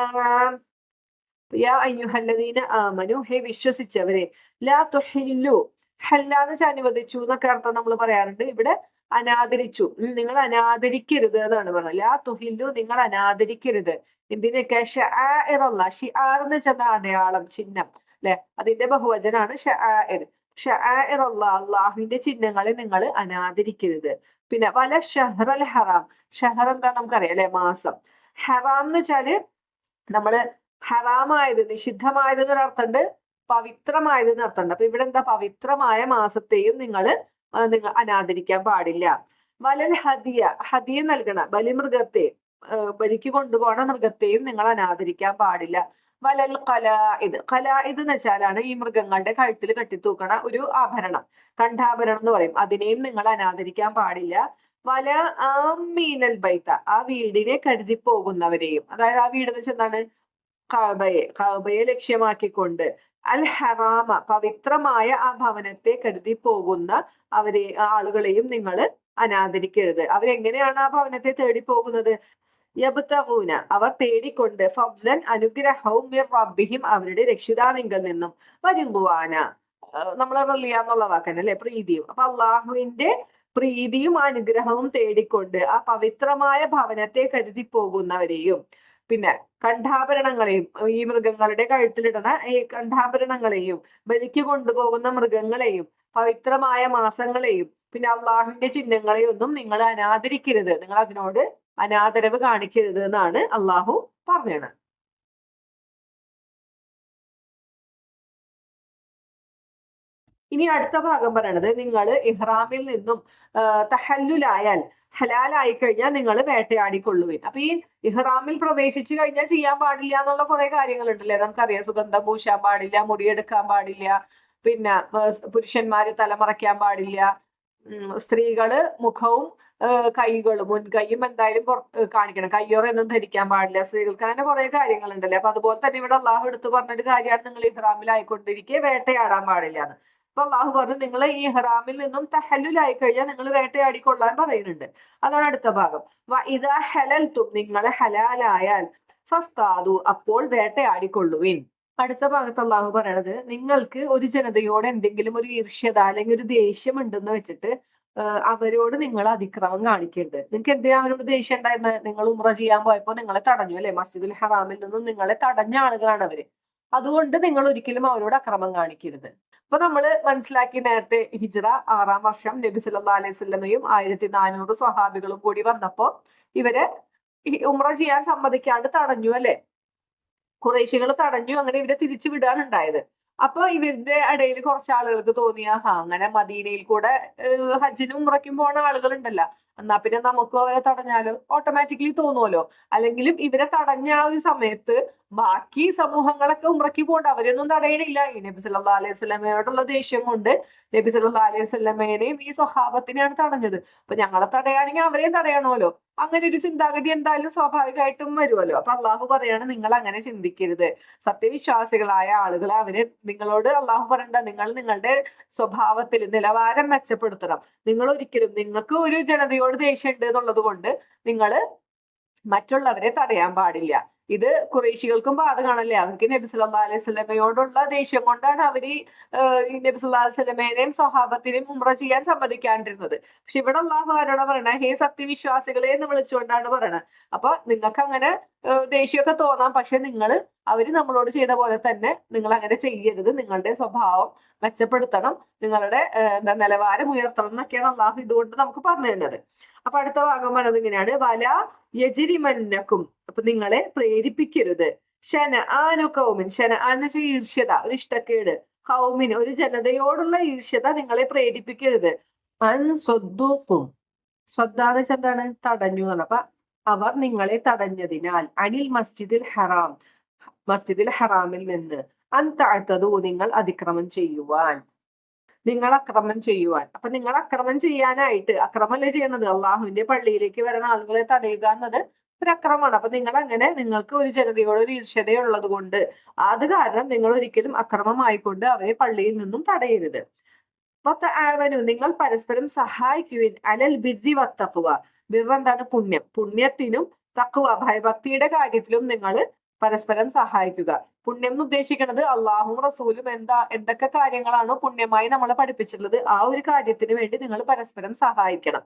യാ അയ്യുഹല്ലദീന ആമനു ഹേ വിശ്വസിച്ചവരെ ലാ തുഹില്ലു ഹല്ലാന്ന് വെച്ചാൽ അനുവദിച്ചു എന്നൊക്കെ അർത്ഥം നമ്മൾ പറയാറുണ്ട്. ഇവിടെ അനാദരിച്ചു, നിങ്ങൾ അനാദരിക്കരുത് എന്നാണ് പറയുന്നത്. ലാ തുഹില്ലു, നിങ്ങൾ അനാദരിക്കരുത്. എന്തിനൊക്കെ? ഷആഇറല്ല, ഷിആർ എന്ന് വെച്ചാൽ അടയാളം, ചിഹ്നം അല്ലെ, അതിന്റെ ബഹുവചനാണ് ഷആഇർ. ഷആഇറല്ല, അള്ളാഹുവിന്റെ ചിഹ്നങ്ങളെ നിങ്ങൾ അനാദരിക്കരുത്. പിന്നെ വല ഷഹ്റൽ ഹറാം, ഷഹർ എന്താ നമുക്കറിയാം അല്ലെ, മാസം. ഹറാം എന്ന് വെച്ചാല് നമ്മള് ഹറാമായത്, നിഷിദ്ധമായത് എന്നൊരർത്ഥമുണ്ട്, പവിത്രമായത് എന്നർത്ഥമുണ്ട്. അപ്പൊ ഇവിടെ എന്താ? പവിത്രമായ മാസത്തെയും നിങ്ങൾ അനാദരിക്കാൻ പാടില്ല. വലൽ ഹദിയ, ഹദിയ നൽകണ ബലിമൃഗത്തെ, ബലിക്ക് കൊണ്ടുപോണ മൃഗത്തെയും നിങ്ങൾ അനാദരിക്കാൻ പാടില്ല. വലൽ ഖലാഇദ്, ഖലാഇദ് എന്ന് വെച്ചാലാണ് ഈ മൃഗങ്ങളുടെ കഴുത്തിൽ കെട്ടിത്തൂക്കണ ഒരു ആഭരണം, കണ്ഠാഭരണം എന്ന് പറയും. അതിനെയും നിങ്ങൾ അനാദരിക്കാൻ പാടില്ല. വല ആമീനൽ ബൈത്ത, ആ വീടിനെ കരുതി പോകുന്നവരെയും, അതായത് ആ വീട് എന്ന് വെച്ചാൽ എന്താണ്? കഅബയെ ലക്ഷ്യമാക്കിക്കൊണ്ട്, അൽ ഹറാമ, പവിത്രമായ ആ ഭവനത്തെ കരുതി പോകുന്ന ആളുകളെയും നിങ്ങൾ അനാദരിക്കരുത്. അവരെങ്ങനെയാണ് ആ ഭവനത്തെ തേടി പോകുന്നത്? യബ്തഗൂന, അവർ തേടിക്കൊണ്ട്, ഫദ്ലൻ, അനുഗ്രഹവും, മിർ റബ്ബിഹിം, അവരുടെ രക്ഷിതാവിങ്കൽ നിന്നും, വരിദ്വാന, നമ്മൾ റളിയ എന്നുള്ള വാക്കന്നെ അല്ലെ, പ്രീതിയും. അപ്പൊ അള്ളാഹുവിന്റെ പ്രീതിയും അനുഗ്രഹവും തേടിക്കൊണ്ട് ആ പവിത്രമായ ഭവനത്തെ കരുതി പോകുന്നവരെയും, പിന്നെ കണ്ഠാഭരണങ്ങളെയും, ഈ മൃഗങ്ങളുടെ കഴുത്തിലിടുന്ന ഈ കണ്ഠാഭരണങ്ങളെയും, ബലിക്ക് കൊണ്ടുപോകുന്ന മൃഗങ്ങളെയും, പവിത്രമായ മാസങ്ങളെയും, പിന്നെ അള്ളാഹുവിന്റെ ചിഹ്നങ്ങളെയും ഒന്നും നിങ്ങൾ അനാദരിക്കരുത്, നിങ്ങൾ അതിനോട് അനാദരവ് കാണിക്കരുത് എന്നാണ് അള്ളാഹു പറഞ്ഞത്. ഇനി അടുത്ത ഭാഗം പറയണത്, നിങ്ങൾ ഇഹ്റാമിൽ നിന്നും തഹല്ലുലായാൽ, ഹലാലായി കഴിഞ്ഞാൽ നിങ്ങൾ വേട്ടയാടിക്കൊള്ളുവിൻ. അപ്പൊ ഈ ഇഹ്റാമിൽ പ്രവേശിച്ചു കഴിഞ്ഞാൽ ചെയ്യാൻ പാടില്ല എന്നുള്ള കുറെ കാര്യങ്ങളുണ്ടല്ലേ, നമുക്കറിയാം. സുഗന്ധം പൂശാൻ പാടില്ല, മുടിയെടുക്കാൻ പാടില്ല, പിന്നെ പുരുഷന്മാര് തലമറയ്ക്കാൻ പാടില്ല, സ്ത്രീകള് മുഖവും കൈകളും, മുൻകൈയും എന്തായാലും കാണിക്കണം, കയ്യോറൊന്നും ധരിക്കാൻ പാടില്ല സ്ത്രീകൾക്ക്. അങ്ങനെ കുറെ കാര്യങ്ങളുണ്ടല്ലേ. അപ്പൊ അതുപോലെ തന്നെ ഇവിടെ അള്ളാഹു എടുത്തു പറഞ്ഞൊരു കാര്യമാണ്, നിങ്ങൾ ഇഹ്റാമിലായിക്കൊണ്ടിരിക്കെ വേട്ടയാടാൻ പാടില്ല എന്ന്. അപ്പൊ അള്ളാഹു പറഞ്ഞു, നിങ്ങൾ ഈ ഇഹ്റാമിൽ നിന്നും തഹല്ലുലായി കഴിഞ്ഞാൽ നിങ്ങൾ വേട്ടയാടിക്കൊള്ളാൻ പറയുന്നുണ്ട്. അതാണ് അടുത്ത ഭാഗം. ഇദാ ഹലൽതും, നിങ്ങൾ ഹലാലായാൽ, ഫസ്താദു, അപ്പോൾ വേട്ടയാടിക്കൊള്ളുവിൻ. അടുത്ത ഭാഗത്ത് അള്ളാഹു പറയണത്, നിങ്ങൾക്ക് ഒരു ജനതയോട് എന്തെങ്കിലും ഒരു ഈർഷ്യത അല്ലെങ്കിൽ ഒരു ദേഷ്യം ഉണ്ടെന്ന് വെച്ചിട്ട് അവരോട് നിങ്ങൾ അതിക്രമം കാണിക്കരുത്. നിങ്ങൾക്ക് എന്തിനാ അവരോട് ദേഷ്യം ഉണ്ടായിരുന്നത്? നിങ്ങൾ ഉംറ ചെയ്യാൻ പോയപ്പോ നിങ്ങളെ തടഞ്ഞു അല്ലെ, മസ്ജിദുൽ ഹറാമിൽ നിന്നും നിങ്ങളെ തടഞ്ഞ ആളുകളാണ് അവര്. അതുകൊണ്ട് നിങ്ങൾ ഒരിക്കലും അവരോട് അക്രമം കാണിക്കരുത്. അപ്പൊ നമ്മൾ മനസ്സിലാക്കി നേരത്തെ, ഹിജ്റ 6-ാം വർഷം നബി സല്ലല്ലാഹു അലൈഹി വസല്ലമയും 1400 സ്വഹാബികളും കൂടി വന്നപ്പോ ഇവരെ ഉംറ ചെയ്യാൻ സമ്മതിക്കാണ്ട് തടഞ്ഞു അല്ലെ, കുറേശികൾ തടഞ്ഞു. അങ്ങനെ ഇവരെ തിരിച്ചു വിടാണ് ഉണ്ടായത്. അപ്പൊ ഇവരുടെ ഇടയിൽ കുറച്ച് ആളുകൾക്ക് തോന്നിയ, അങ്ങനെ മദീനയിൽ കൂടെ ഹജ്ജിനും ഉംറയ്ക്കും പോണ ആളുകളുണ്ടല്ലോ, എന്നാ പിന്നെ നമുക്കും അവരെ തടഞ്ഞാലോ, ഓട്ടോമാറ്റിക്കലി തോന്നുമല്ലോ. അല്ലെങ്കിലും ഇവരെ തടഞ്ഞ ആ ഒരു സമയത്ത് ബാക്കി സമൂഹങ്ങളൊക്കെ ഉംറയ്ക്ക് പോകണ്ട, അവരൊന്നും തടയണില്ല. ഈ നബി സല്ലല്ലാഹു അലൈഹി വസല്ലമയോടുള്ള ദേഷ്യം കൊണ്ട് നബി സല്ലല്ലാഹു അലൈഹി വസല്ലമേനെയും ഈ സ്വഹാബത്തിനെയാണ് തടഞ്ഞത്. അപ്പൊ ഞങ്ങളെ തടയാണെങ്കിൽ അവരെയും തടയണമല്ലോ. അങ്ങനെ ഒരു ചിന്താഗതി എന്തായാലും സ്വാഭാവികമായിട്ടും വരുമല്ലോ. അപ്പൊ അള്ളാഹു പറയാണ്, നിങ്ങൾ അങ്ങനെ ചിന്തിക്കരുത്. സത്യവിശ്വാസികളായ ആളുകളെ അവരെ നിങ്ങളോട് അള്ളാഹു പറയണ്ട, നിങ്ങൾ നിങ്ങളുടെ സ്വഭാവത്തിൽ നിലവാരം മെച്ചപ്പെടുത്തണം. നിങ്ങൾ ഒരിക്കലും, നിങ്ങൾക്ക് ഒരു ജനതയോട് ദേഷ്യം ഉണ്ട് എന്നുള്ളത് കൊണ്ട് നിങ്ങൾ മറ്റുള്ളവരെ തടയാൻ പാടില്ല. ഇത് ഖുറൈശികൾക്കും ബാധകമാണല്ലേ. അവർക്ക് നബി സല്ലല്ലാഹു അലൈഹി വസല്ലമയോടുള്ള ദേഷ്യം കൊണ്ടാണ് അവര് നബി സല്ലല്ലാഹു അലൈഹി വസല്ലമേനെയും സ്വഹാബത്തിനെയും ഉംറ ചെയ്യാൻ സമ്മതിക്കാണ്ടിരുന്നത്. പക്ഷെ ഇവിടെ അള്ളാഹു ആരോടാ പറയണേ? ഹേ സത്യവിശ്വാസികളെ എന്ന് വിളിച്ചുകൊണ്ടാണ് പറയണത്. അപ്പൊ നിങ്ങൾക്ക് അങ്ങനെ ദേഷ്യമൊക്കെ തോന്നാം, പക്ഷെ അവര് നമ്മളോട് ചെയ്ത പോലെ തന്നെ നിങ്ങൾ അങ്ങനെ ചെയ്യരുത്. നിങ്ങളുടെ സ്വഭാവം മെച്ചപ്പെടുത്തണം, നിങ്ങളുടെ നിലവാരം ഉയർത്തണം എന്നൊക്കെയാണ് അള്ളാഹു ഇതുകൊണ്ട് നമുക്ക് പറഞ്ഞു തരുന്നത്. അപ്പൊ അടുത്ത ഭാഗം പറഞ്ഞത് ഇങ്ങനെയാണ്, വല യജിരിമന്നക്കും, അപ്പൊ നിങ്ങളെ പ്രേരിപ്പിക്കരുത്, കൗമിൻ, എന്ന് വെച്ചാൽ ഈർഷ്യത, ഒരു ഇഷ്ടക്കേട്, കൗമിൻ, ഒരു ജനതയോടുള്ള ഈർഷ്യത നിങ്ങളെ പ്രേരിപ്പിക്കരുത്. സ്വദ്ദൂക്കും, ശ്രദ്ധാന്ന് വെച്ചാൽ എന്താണ്? തടഞ്ഞു എന്നാണ്. അപ്പൊ അവർ നിങ്ങളെ തടഞ്ഞതിനാൽ, അനിൽ മസ്ജിദിൽ ഹറാം, മസ്ജിദിൽ ഹറാമിൽ നിന്ന്, അൻതഅതദു, നിങ്ങൾ അതിക്രമം ചെയ്യുവാൻ, അപ്പൊ നിങ്ങൾ അക്രമം ചെയ്യാനായിട്ട്, അക്രമല്ലേ ചെയ്യണത്? അള്ളാഹുവിന്റെ പള്ളിയിലേക്ക് വരുന്ന ആളുകളെ തടയുക എന്നത് ഒരു അക്രമമാണ്. അപ്പൊ നിങ്ങൾ അങ്ങനെ നിങ്ങൾക്ക് ഒരു ജനതയോട് ഒരു ഈർഷ്യതയുള്ളത് കൊണ്ട് അത് കാരണം നിങ്ങൾ ഒരിക്കലും അക്രമമായിക്കൊണ്ട് അവരെ പള്ളിയിൽ നിന്നും തടയരുത്. ആവനു നിങ്ങൾ പരസ്പരം സഹായിക്കുവിൻ അലൽ ബിർരി വത്തഖ്വ. ബിർ എന്താണ്? പുണ്യം. പുണ്യത്തിനും തഖ്വ ഭയഭക്തിയുടെ കാര്യത്തിലും നിങ്ങൾ പരസ്പരം സഹായിക്കുക. പുണ്യം എന്ന് ഉദ്ദേശിക്കുന്നത് അള്ളാഹും റസൂലും എന്തൊക്കെ കാര്യങ്ങളാണോ പുണ്യമായി നമ്മളെ പഠിപ്പിച്ചിട്ടുള്ളത് ആ ഒരു കാര്യത്തിന് വേണ്ടി നിങ്ങൾ പരസ്പരം സഹായിക്കണം.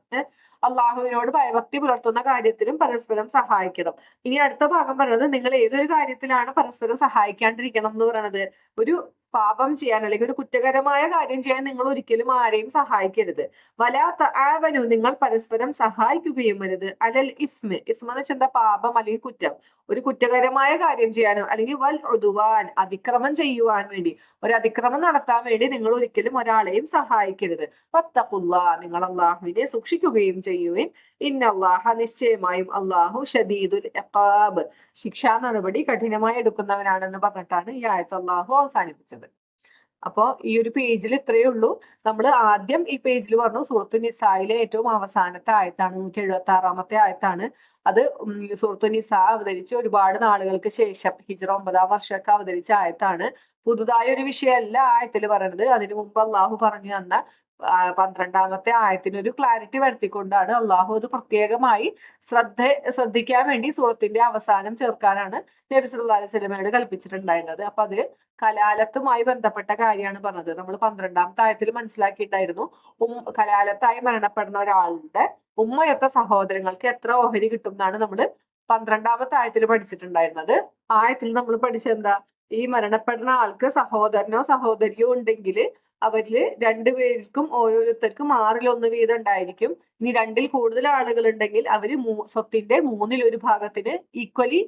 അള്ളാഹുവിനോട് ഭയഭക്തി പുലർത്തുന്ന കാര്യത്തിലും പരസ്പരം സഹായിക്കണം. ഇനി അടുത്ത ഭാഗം പറയുന്നത് നിങ്ങൾ ഏതൊരു കാര്യത്തിലാണ് പരസ്പരം സഹായിക്കാണ്ടിരിക്കണം എന്ന് പറയുന്നത്. ഒരു പാപം ചെയ്യാൻ അല്ലെങ്കിൽ ഒരു കുറ്റകരമായ കാര്യം ചെയ്യാൻ നിങ്ങൾ ഒരിക്കലും ആരെയും സഹായിക്കരുത്. വലാത്ത ആവനു നിങ്ങൾ പരസ്പരം സഹായിക്കുകയും അരുത് അലൽ ഇസ്മ. ഇസ്മ എന്ന് വെച്ചാൽ എന്താ? പാപം അല്ലെങ്കിൽ കുറ്റം. ഒരു കുറ്റകരമായ കാര്യം ചെയ്യാനോ അല്ലെങ്കിൽ വൽ ഉദ്വാൻ അതിക്രമം ചെയ്യുവാൻ വേണ്ടി, ഒരു അതിക്രമം നടത്താൻ വേണ്ടി നിങ്ങൾ ഒരിക്കലും ഒരാളെയും സഹായിക്കരുത്. വത്തഖുല്ലാ നിങ്ങൾ അള്ളാഹുവിനെ സൂക്ഷിക്കുകയും ചെയ്യുവിൻ. ഇന്നല്ലാഹ നിശ്ചയമായും അള്ളാഹു ഷദീദുൽ ഇഖാബ് ശിക്ഷാ നടപടി കഠിനമായി എടുക്കുന്നവനാണെന്ന് പറഞ്ഞിട്ടാണ് ഈ ആയത്ത് അള്ളാഹു അവസാനിപ്പിച്ചത്. അപ്പോ ഈ ഒരു പേജിൽ ഇത്രയേ ഉള്ളൂ. നമ്മൾ ആദ്യം ഈ പേജിൽ പറഞ്ഞു സൂറത്തു നിസായിലെ ഏറ്റവും അവസാനത്തെ ആയത്താണ്, 176-ാമത്തെ ആയത്താണ്. അത് സൂറത്തു നിസാ അവതരിച്ച് ഒരുപാട് നാളുകൾക്ക് ശേഷം ഹിജ്റ 9-ാം വർഷമൊക്കെ അവതരിച്ച ആയത്താണ്. പുതുതായ ഒരു വിഷയമല്ല ആയത്തിൽ പറയുന്നത്. അതിനു മുമ്പ് അള്ളാഹു പറഞ്ഞു തന്ന 12-ാമത്തെ ആയത്തിന് ഒരു ക്ലാരിറ്റി വരുത്തിക്കൊണ്ടാണ് അള്ളാഹു അത് പ്രത്യേകമായി ശ്രദ്ധിക്കാൻ വേണ്ടി സൂറത്തിന്റെ അവസാനം ചേർക്കാനാണ് നബി സല്ലല്ലാഹു അലൈഹി വസല്ലമയോട് കൽപ്പിച്ചിട്ടുണ്ടായിരുന്നത്. അപ്പൊ അത് കലാലത്തുമായി ബന്ധപ്പെട്ട കാര്യമാണ് പറഞ്ഞത്. നമ്മൾ 12-ാമത്തെ ആയത്തിൽ മനസ്സിലാക്കിയിട്ടുണ്ടായിരുന്നു കലാലത്തായി മരണപ്പെടുന്ന ഒരാളുടെ ഉമ്മയൊത്ത സഹോദരങ്ങൾക്ക് എത്ര ഓഹരി കിട്ടും എന്നാണ് നമ്മൾ 12-ാമത്തെ ആയത്തിൽ പഠിച്ചിട്ടുണ്ടായിരുന്നത്. ആയത്തിൽ നമ്മൾ പഠിച്ചെന്താ? ഈ മരണപ്പെടുന്ന ആൾക്ക് സഹോദരനോ സഹോദരിയോ ഉണ്ടെങ്കിൽ അവരില് രണ്ടുപേർക്കും ഓരോരുത്തർക്കും 6-1 വീതം ഉണ്ടായിരിക്കും. ഇനി 2-ൽ കൂടുതൽ ആളുകൾ ഉണ്ടെങ്കിൽ അവര് സ്വത്തിന്റെ 1/3 ഭാഗത്തിന് ഈക്വലി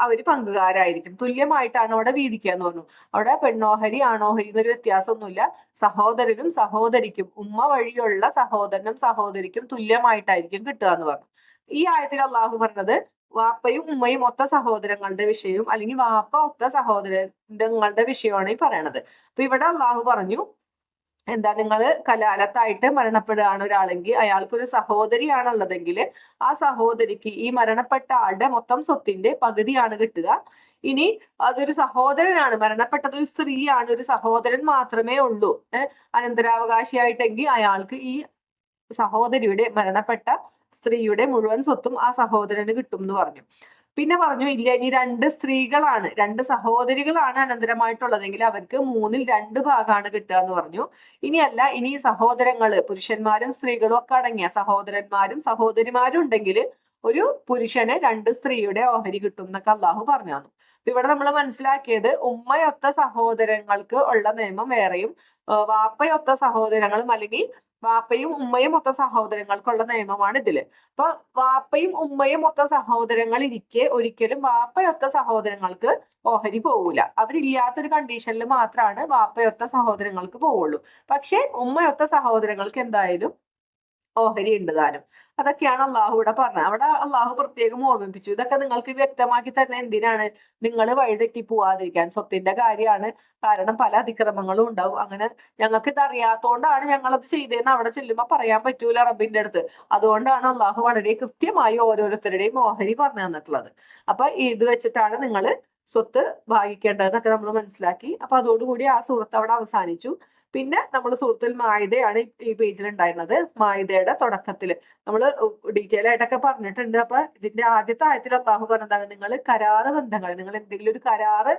അവര് പങ്കുകാരായിരിക്കും. തുല്യമായിട്ടാണ് അവിടെ വീതിക്കുക എന്ന് പറഞ്ഞു. അവിടെ പെണ്ണോഹരി ആണോഹരി എന്നൊരു വ്യത്യാസമൊന്നുമില്ല. സഹോദരനും സഹോദരിക്കും ഉമ്മ വഴിയുള്ള സഹോദരനും സഹോദരിക്കും തുല്യമായിട്ടായിരിക്കും കിട്ടുക എന്ന് പറഞ്ഞു. ഈ ആയത്തിൽ അള്ളാഹു പറഞ്ഞത് വാപ്പയും ഉമ്മയും ഒത്ത സഹോദരങ്ങളുടെ വിഷയവും അല്ലെങ്കിൽ വാപ്പ ഒത്ത സഹോദരങ്ങളുടെ വിഷയമാണ് ഈ പറയണത്. അപ്പൊ ഇവിടെ അള്ളാഹു പറഞ്ഞു എന്താ? നിങ്ങൾ കലാലത്തായിട്ട് മരണപ്പെടുകയാണ് ഒരാളെങ്കിൽ അയാൾക്കൊരു സഹോദരിയാണുള്ളതെങ്കിൽ ആ സഹോദരിക്ക് ഈ മരണപ്പെട്ട ആളുടെ മൊത്തം സ്വത്തിന്റെ പകുതിയാണ് കിട്ടുക. ഇനി അതൊരു സഹോദരനാണ്, മരണപ്പെട്ടത് ഒരു സ്ത്രീയാണ്, ഒരു സഹോദരൻ മാത്രമേ ഉള്ളൂ അനന്തരാവകാശിയായിട്ടെങ്കിൽ അയാൾക്ക് ഈ സഹോദരിയുടെ മരണപ്പെട്ട സ്ത്രീയുടെ മുഴുവൻ സ്വത്തും ആ സഹോദരന് കിട്ടും എന്ന് പറഞ്ഞു. പിന്നെ പറഞ്ഞു ഇല്ല ഇനി 2 സ്ത്രീകളാണ്, 2 സഹോദരികളാണ് അനന്തരമായിട്ടുള്ളതെങ്കിൽ അവർക്ക് 3/2 ഭാഗമാണ് കിട്ടുക എന്ന് പറഞ്ഞു. ഇനിയല്ല, ഇനി സഹോദരങ്ങള് പുരുഷന്മാരും സ്ത്രീകളും ഒക്കെ അടങ്ങിയ സഹോദരന്മാരും സഹോദരിമാരും ഉണ്ടെങ്കിൽ ഒരു പുരുഷന് 2 സ്ത്രീയുടെ ഓഹരി കിട്ടും എന്നൊക്കെ അള്ളാഹു പറഞ്ഞു തന്നു. അപ്പൊ ഇവിടെ നമ്മൾ മനസ്സിലാക്കിയത് ഉമ്മയൊത്ത സഹോദരങ്ങൾക്ക് ഉള്ള നിയമം വേറെയും വാപ്പയൊത്ത സഹോദരങ്ങളും അല്ലെങ്കിൽ വാപ്പയും ഉമ്മയും ഒത്ത സഹോദരങ്ങൾക്കുള്ള നിയമമാണ് ഇതില്. അപ്പൊ വാപ്പയും ഉമ്മയും ഒത്ത സഹോദരങ്ങൾ ഇരിക്കെ ഒരിക്കലും വാപ്പയൊത്ത സഹോദരങ്ങൾക്ക് ഓഹരി പോവില്ല. അവരില്ലാത്തൊരു കണ്ടീഷനിൽ മാത്രമാണ് വാപ്പയൊത്ത സഹോദരങ്ങൾക്ക് പോവുള്ളൂ. പക്ഷെ ഉമ്മയൊത്ത സഹോദരങ്ങൾക്ക് എന്തായാലും ഓഹരി ഉണ്ട് താനും. അതൊക്കെയാണ് അള്ളാഹു ഇവിടെ പറഞ്ഞത്. അവിടെ അള്ളാഹു പ്രത്യേകം ഓർമ്മിപ്പിച്ചു. ഇതൊക്കെ നിങ്ങൾക്ക് വ്യക്തമാക്കി തന്നെ എന്തിനാണ്? നിങ്ങൾ വഴിതെറ്റി പോവാതിരിക്കാൻ. സ്വത്തിന്റെ കാര്യമാണ്. കാരണം പല അതിക്രമങ്ങളും ഉണ്ടാവും. അങ്ങനെ ഞങ്ങൾക്ക് ഇത് അറിയാത്തോണ്ടാണ് ഞങ്ങളത് ചെയ്തതെന്ന് അവിടെ ചെല്ലുമ്പോൾ പറയാൻ പറ്റൂല റബ്ബിന്റെ അടുത്ത്. അതുകൊണ്ടാണ് അള്ളാഹു വളരെ കൃത്യമായി ഓരോരുത്തരുടെയും ഓഹരി പറഞ്ഞു തന്നിട്ടുള്ളത്. അപ്പൊ ഇത് വെച്ചിട്ടാണ് നിങ്ങൾ സ്വത്ത് ഭാഗിക്കേണ്ടതെന്നൊക്കെ നമ്മൾ മനസ്സിലാക്കി. അപ്പൊ അതോടുകൂടി ആ സൂറത്ത് അവിടെ അവസാനിച്ചു. പിന്നെ നമ്മൾ സൂറത്തുൽ മാഇദയാണ് ഈ പേജിൽ ഉണ്ടായിരുന്നത്. മാഇദയുടെ തുടക്കത്തിൽ നമ്മൾ ഡീറ്റെയിൽ ആയിട്ടൊക്കെ പറഞ്ഞിട്ടുണ്ട്. അപ്പൊ ഇതിന്റെ ആദ്യത്തെ ആയത്തിൽ അള്ളാഹു പറഞ്ഞതാണ് നിങ്ങൾ കരാറ് ബന്ധങ്ങൾ, നിങ്ങൾ എന്തെങ്കിലും ഒരു കരാറ്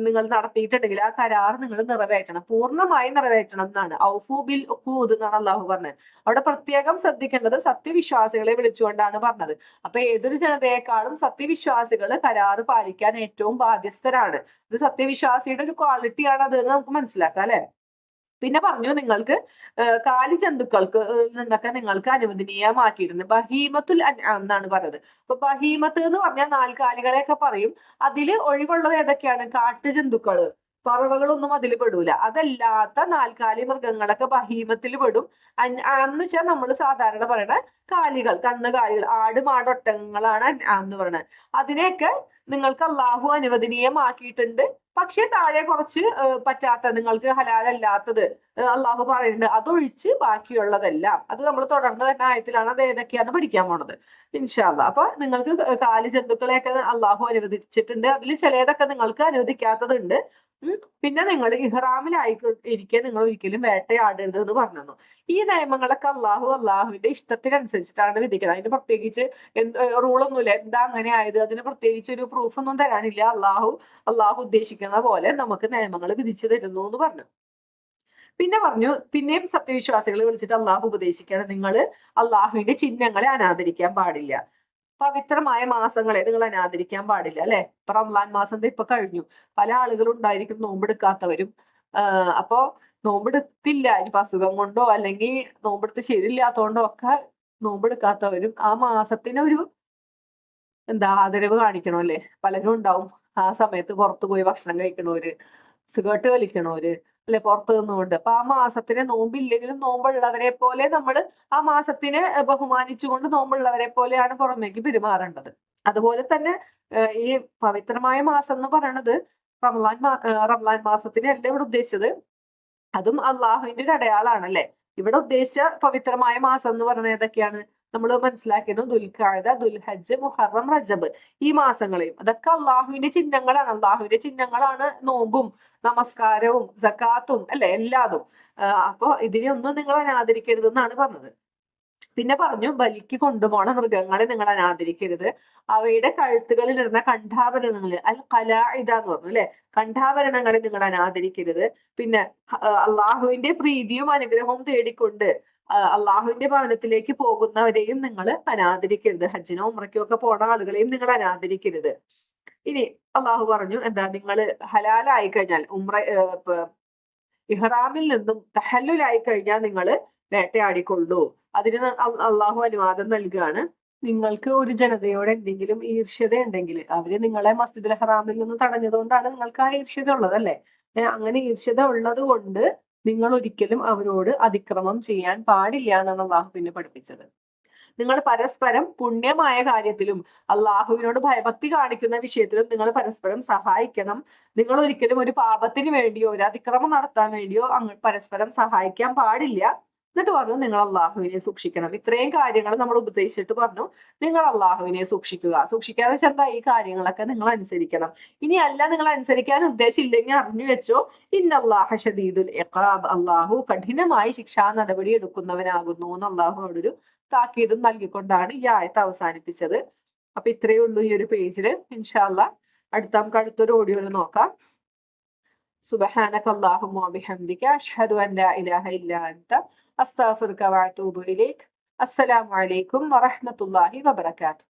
നിങ്ങൾ നടത്തിയിട്ടുണ്ടെങ്കിൽ ആ കരാർ നിങ്ങൾ നിറവേറ്റണം, പൂർണ്ണമായി നിറവേറ്റണം എന്നാണ്. ഔഫു ബിൽ ഉഖൂദ് എന്നാണ് അള്ളാഹു പറഞ്ഞത്. അവിടെ പ്രത്യേകം ശ്രദ്ധിക്കേണ്ടത് സത്യവിശ്വാസികളെ വിളിച്ചുകൊണ്ടാണ് പറഞ്ഞത്. അപ്പൊ ഏതൊരു ജനതയെക്കാളും സത്യവിശ്വാസികൾ കരാറ് പാലിക്കാൻ ഏറ്റവും ബാധ്യസ്ഥരാണ്. ഇത് സത്യവിശ്വാസിയുടെ ഒരു ക്വാളിറ്റിയാണ് അത് എന്ന് നമുക്ക് മനസ്സിലാക്കാം അല്ലെ. പിന്നെ പറഞ്ഞു നിങ്ങൾക്ക് കാലിജന്തുക്കൾക്ക് നിന്നൊക്കെ നിങ്ങൾക്ക് അനുവദനീയമാക്കിയിട്ടുണ്ട്. ബഹീമത്തുൽ അൻആം എന്നാണ് പറഞ്ഞത്. അപ്പൊ ബഹീമത്ത് എന്ന് പറഞ്ഞാൽ 4 കാലികളെയൊക്കെ പറയും. അതില് ഒഴിവുള്ളത് ഏതൊക്കെയാണ്? കാട്ടുജന്തുക്കള്, പറവകളൊന്നും അതിൽ പെടൂല. അതല്ലാത്ത 4 കാലി മൃഗങ്ങളൊക്കെ ബഹീമത്തിൽ പെടും. എന്ന് വെച്ചാൽ നമ്മൾ സാധാരണ പറയണ കാലികൾ, കന്നുകാലികൾ, ആട് മാട് ഒട്ടകങ്ങളാണ് അൻആം എന്ന് പറയുന്നത്. അതിനെയൊക്കെ നിങ്ങൾക്ക് അള്ളാഹു അനുവദനീയമാക്കിയിട്ടുണ്ട്. പക്ഷെ താഴെ കുറച്ച് പറ്റാത്ത, നിങ്ങൾക്ക് ഹലാലല്ലാത്തത് അള്ളാഹു പറയുന്നുണ്ട്. അതൊഴിച്ച് ബാക്കിയുള്ളതെല്ലാം, അത് നമ്മൾ തുടർന്ന് വരുന്ന ആയത്തിലാണ് അത് ഏതൊക്കെയാന്ന് പഠിക്കാൻ പോണത് ഇൻഷാ അല്ലാഹ്. അപ്പൊ നിങ്ങൾക്ക് കാലി ജന്തുക്കളെയൊക്കെ അള്ളാഹു അനുവദിച്ചിട്ടുണ്ട്. അതിൽ ചിലതൊക്കെ നിങ്ങൾക്ക് അനുവദിക്കാത്തതുണ്ട്. പിന്നെ നിങ്ങൾ ഇഹ്റാമിലായി ഇരിക്കെ നിങ്ങൾ ഒരിക്കലും വേട്ടയാടരുത് എന്ന് പറഞ്ഞു. ഈ നിയമങ്ങളൊക്കെ അള്ളാഹുവിന്റെ ഇഷ്ടത്തിനനുസരിച്ചിട്ടാണ് വിധിക്കുന്നത്. അതിന് പ്രത്യേകിച്ച് റൂളൊന്നുമില്ല. എന്താ അങ്ങനെ ആയത്, അതിന് പ്രത്യേകിച്ച് ഒരു പ്രൂഫ് ഒന്നും തരാനില്ല. അള്ളാഹു ഉദ്ദേശിക്കുന്ന പോലെ നമുക്ക് നിയമങ്ങൾ വിധിച്ചു തരുന്നു എന്ന് പറഞ്ഞു. പിന്നെ പറഞ്ഞു, പിന്നെയും സത്യവിശ്വാസികളെ വിളിച്ചിട്ട് അള്ളാഹു ഉപദേശിക്കണം, നിങ്ങൾ അള്ളാഹുവിന്റെ ചിഹ്നങ്ങളെ അനാദരിക്കാൻ പാടില്ല. പവിത്രമായ മാസങ്ങളെ നിങ്ങൾ അനാദരിക്കാൻ പാടില്ല. അല്ലെ? ഇപ്പൊ റംലാൻ മാസം ഇപ്പൊ കഴിഞ്ഞു. പല ആളുകളും ഉണ്ടായിരിക്കും നോമ്പെടുക്കാത്തവരും. അപ്പോ നോമ്പെടുത്തില്ല, ഇനിയിപ്പൊ അസുഖം കൊണ്ടോ അല്ലെങ്കിൽ നോമ്പെടുത്ത് ശരിയില്ലാത്തോണ്ടോ ഒക്കെ നോമ്പെടുക്കാത്തവരും ആ മാസത്തിനൊരു ആദരവ് കാണിക്കണം. അല്ലെ? പലരും ഉണ്ടാവും ആ സമയത്ത് പുറത്തു പോയി ഭക്ഷണം കഴിക്കണവര്, സിഗരറ്റ് വലിക്കണവര്, അല്ലെ, പുറത്തു നിന്നുകൊണ്ട്. അപ്പൊ ആ മാസത്തിന് നോമ്പില്ലെങ്കിലും നോമ്പുള്ളവരെ പോലെ നമ്മൾ ആ മാസത്തിനെ ബഹുമാനിച്ചുകൊണ്ട് നോമ്പുള്ളവരെ പോലെയാണ് പുറമേക്ക് പെരുമാറേണ്ടത്. അതുപോലെ തന്നെ ഈ പവിത്രമായ മാസം എന്ന് പറയുന്നത് റംലാൻ മാസത്തിനെ അല്ല ഇവിടെ ഉദ്ദേശിച്ചത്. അതും അള്ളാഹുവിന്റെ ഒരു അടയാളാണ്. അല്ലെ? ഇവിടെ ഉദ്ദേശിച്ച പവിത്രമായ മാസം എന്ന് പറയുന്നത് ഏതൊക്കെയാണ് നമ്മൾ മനസ്സിലാക്കിയത്? ദുൽഖഅദ, ദുൽഹജ്ജ്, മുഹറം, റജബ്, ഈ മാസങ്ങളെയും അതൊക്കെ അള്ളാഹുവിന്റെ ചിഹ്നങ്ങളാണ്. അള്ളാഹുവിന്റെ ചിഹ്നങ്ങളാണ് നോമ്പും നമസ്കാരവും സക്കാത്തും, അല്ലെ, എല്ലാതും. അപ്പൊ ഇതിനെയൊന്നും നിങ്ങൾ അനാദരിക്കരുത് എന്നാണ് പറഞ്ഞത്. പിന്നെ പറഞ്ഞു, ബലിക്ക് കൊണ്ടുപോണ മൃഗങ്ങളെ നിങ്ങൾ അനാദരിക്കരുത്. അവയുടെ കഴുത്തുകളിൽ ഇടുന്ന കണ്ഠാഭരണങ്ങൾ അൽ ഖലാഇദ എന്ന് പറഞ്ഞു. അല്ലെ? കണ്ഠാഭരണങ്ങളെ നിങ്ങൾ അനാദരിക്കരുത്. പിന്നെ അള്ളാഹുവിന്റെ പ്രീതിയും അനുഗ്രഹവും തേടിക്കൊണ്ട് അള്ളാഹുവിന്റെ ഭവനത്തിലേക്ക് പോകുന്നവരെയും നിങ്ങൾ അനാദരിക്കരുത്. ഹജ്ജിനോ ഉംറയ്ക്കോ ഒക്കെ പോണ ആളുകളെയും നിങ്ങൾ അനാദരിക്കരുത്. ഇനി അള്ളാഹു പറഞ്ഞു, നിങ്ങൾ ഹലാലായി കഴിഞ്ഞാൽ ഇഹ്റാമിൽ നിന്നും തഹല്ലുലായി കഴിഞ്ഞാൽ നിങ്ങൾ വേട്ടയാടിക്കൊള്ളൂ. അതിന് അള്ളാഹു അനുവാദം നൽകുകയാണ്. നിങ്ങൾക്ക് ഒരു ജനതയോട് എന്തെങ്കിലും ഈർഷ്യത ഉണ്ടെങ്കിൽ, അവര് നിങ്ങളെ മസ്ജിദുൽ ഹറാമിൽ നിന്ന് തടഞ്ഞതുകൊണ്ടാണ് നിങ്ങൾക്ക് ആ ഈർഷ്യത ഉള്ളത്. അല്ലെ? അങ്ങനെ ഈർഷ്യത ഉള്ളത് കൊണ്ട് നിങ്ങൾ ഒരിക്കലും അവരോട് അതിക്രമം ചെയ്യാൻ പാടില്ല എന്നാണ് അള്ളാഹു പിന്നെ പഠിപ്പിച്ചത്. നിങ്ങൾ പരസ്പരം പുണ്യമായ കാര്യത്തിലും അള്ളാഹുവിനോട് ഭയഭക്തി കാണിക്കുന്ന വിഷയത്തിലും നിങ്ങൾ പരസ്പരം സഹായിക്കണം. നിങ്ങൾ ഒരിക്കലും ഒരു പാപത്തിന് വേണ്ടിയോ ഒരു അതിക്രമം നടത്താൻ വേണ്ടിയോ പരസ്പരം സഹായിക്കാൻ പാടില്ല. എന്നിട്ട് പറഞ്ഞു, നിങ്ങൾ അള്ളാഹുവിനെ സൂക്ഷിക്കണം. ഇത്രയും കാര്യങ്ങൾ നമ്മൾ ഉപദേശിച്ചിട്ട് പറഞ്ഞു, നിങ്ങൾ അള്ളാഹുവിനെ സൂക്ഷിക്കാന്ന് വെച്ചാൽ ഈ കാര്യങ്ങളൊക്കെ നിങ്ങൾ അനുസരിക്കണം. ഇനി അല്ല നിങ്ങൾ അനുസരിക്കാൻ ഉദ്ദേശമില്ലെങ്കിൽ അറിഞ്ഞു വെച്ചോ, ഇന്നല്ലാഹ ശദീദുൽ ഇഖാബ്, അള്ളാഹു കഠിനമായി ശിക്ഷാ നടപടി എടുക്കുന്നവനാകുന്നു എന്ന് അള്ളാഹുവോടൊരു താക്കീതും നൽകിക്കൊണ്ടാണ് ഈ ആയത്ത് അവസാനിപ്പിച്ചത്. അപ്പൊ ഇത്രയേ ഉള്ളൂ ഈ ഒരു പേജില്. ഇൻഷാ അല്ലാഹ് നമുക്ക് അടുത്തൊരു ഓഡിയോയിൽ നോക്കാം. സുബ്ഹാനക അല്ലാഹുമ്മ വബിഹംദിക അഷ്ഹദു അൻ ലാ ഇലാഹ ഇല്ലാ അൻത അസ്തഗ്ഫിറുക വഅതൂബു ഇലൈക്. അസ്സലാമു അലൈക്കും വറഹ്മത്തുള്ളാഹി വബറകാതുഹു.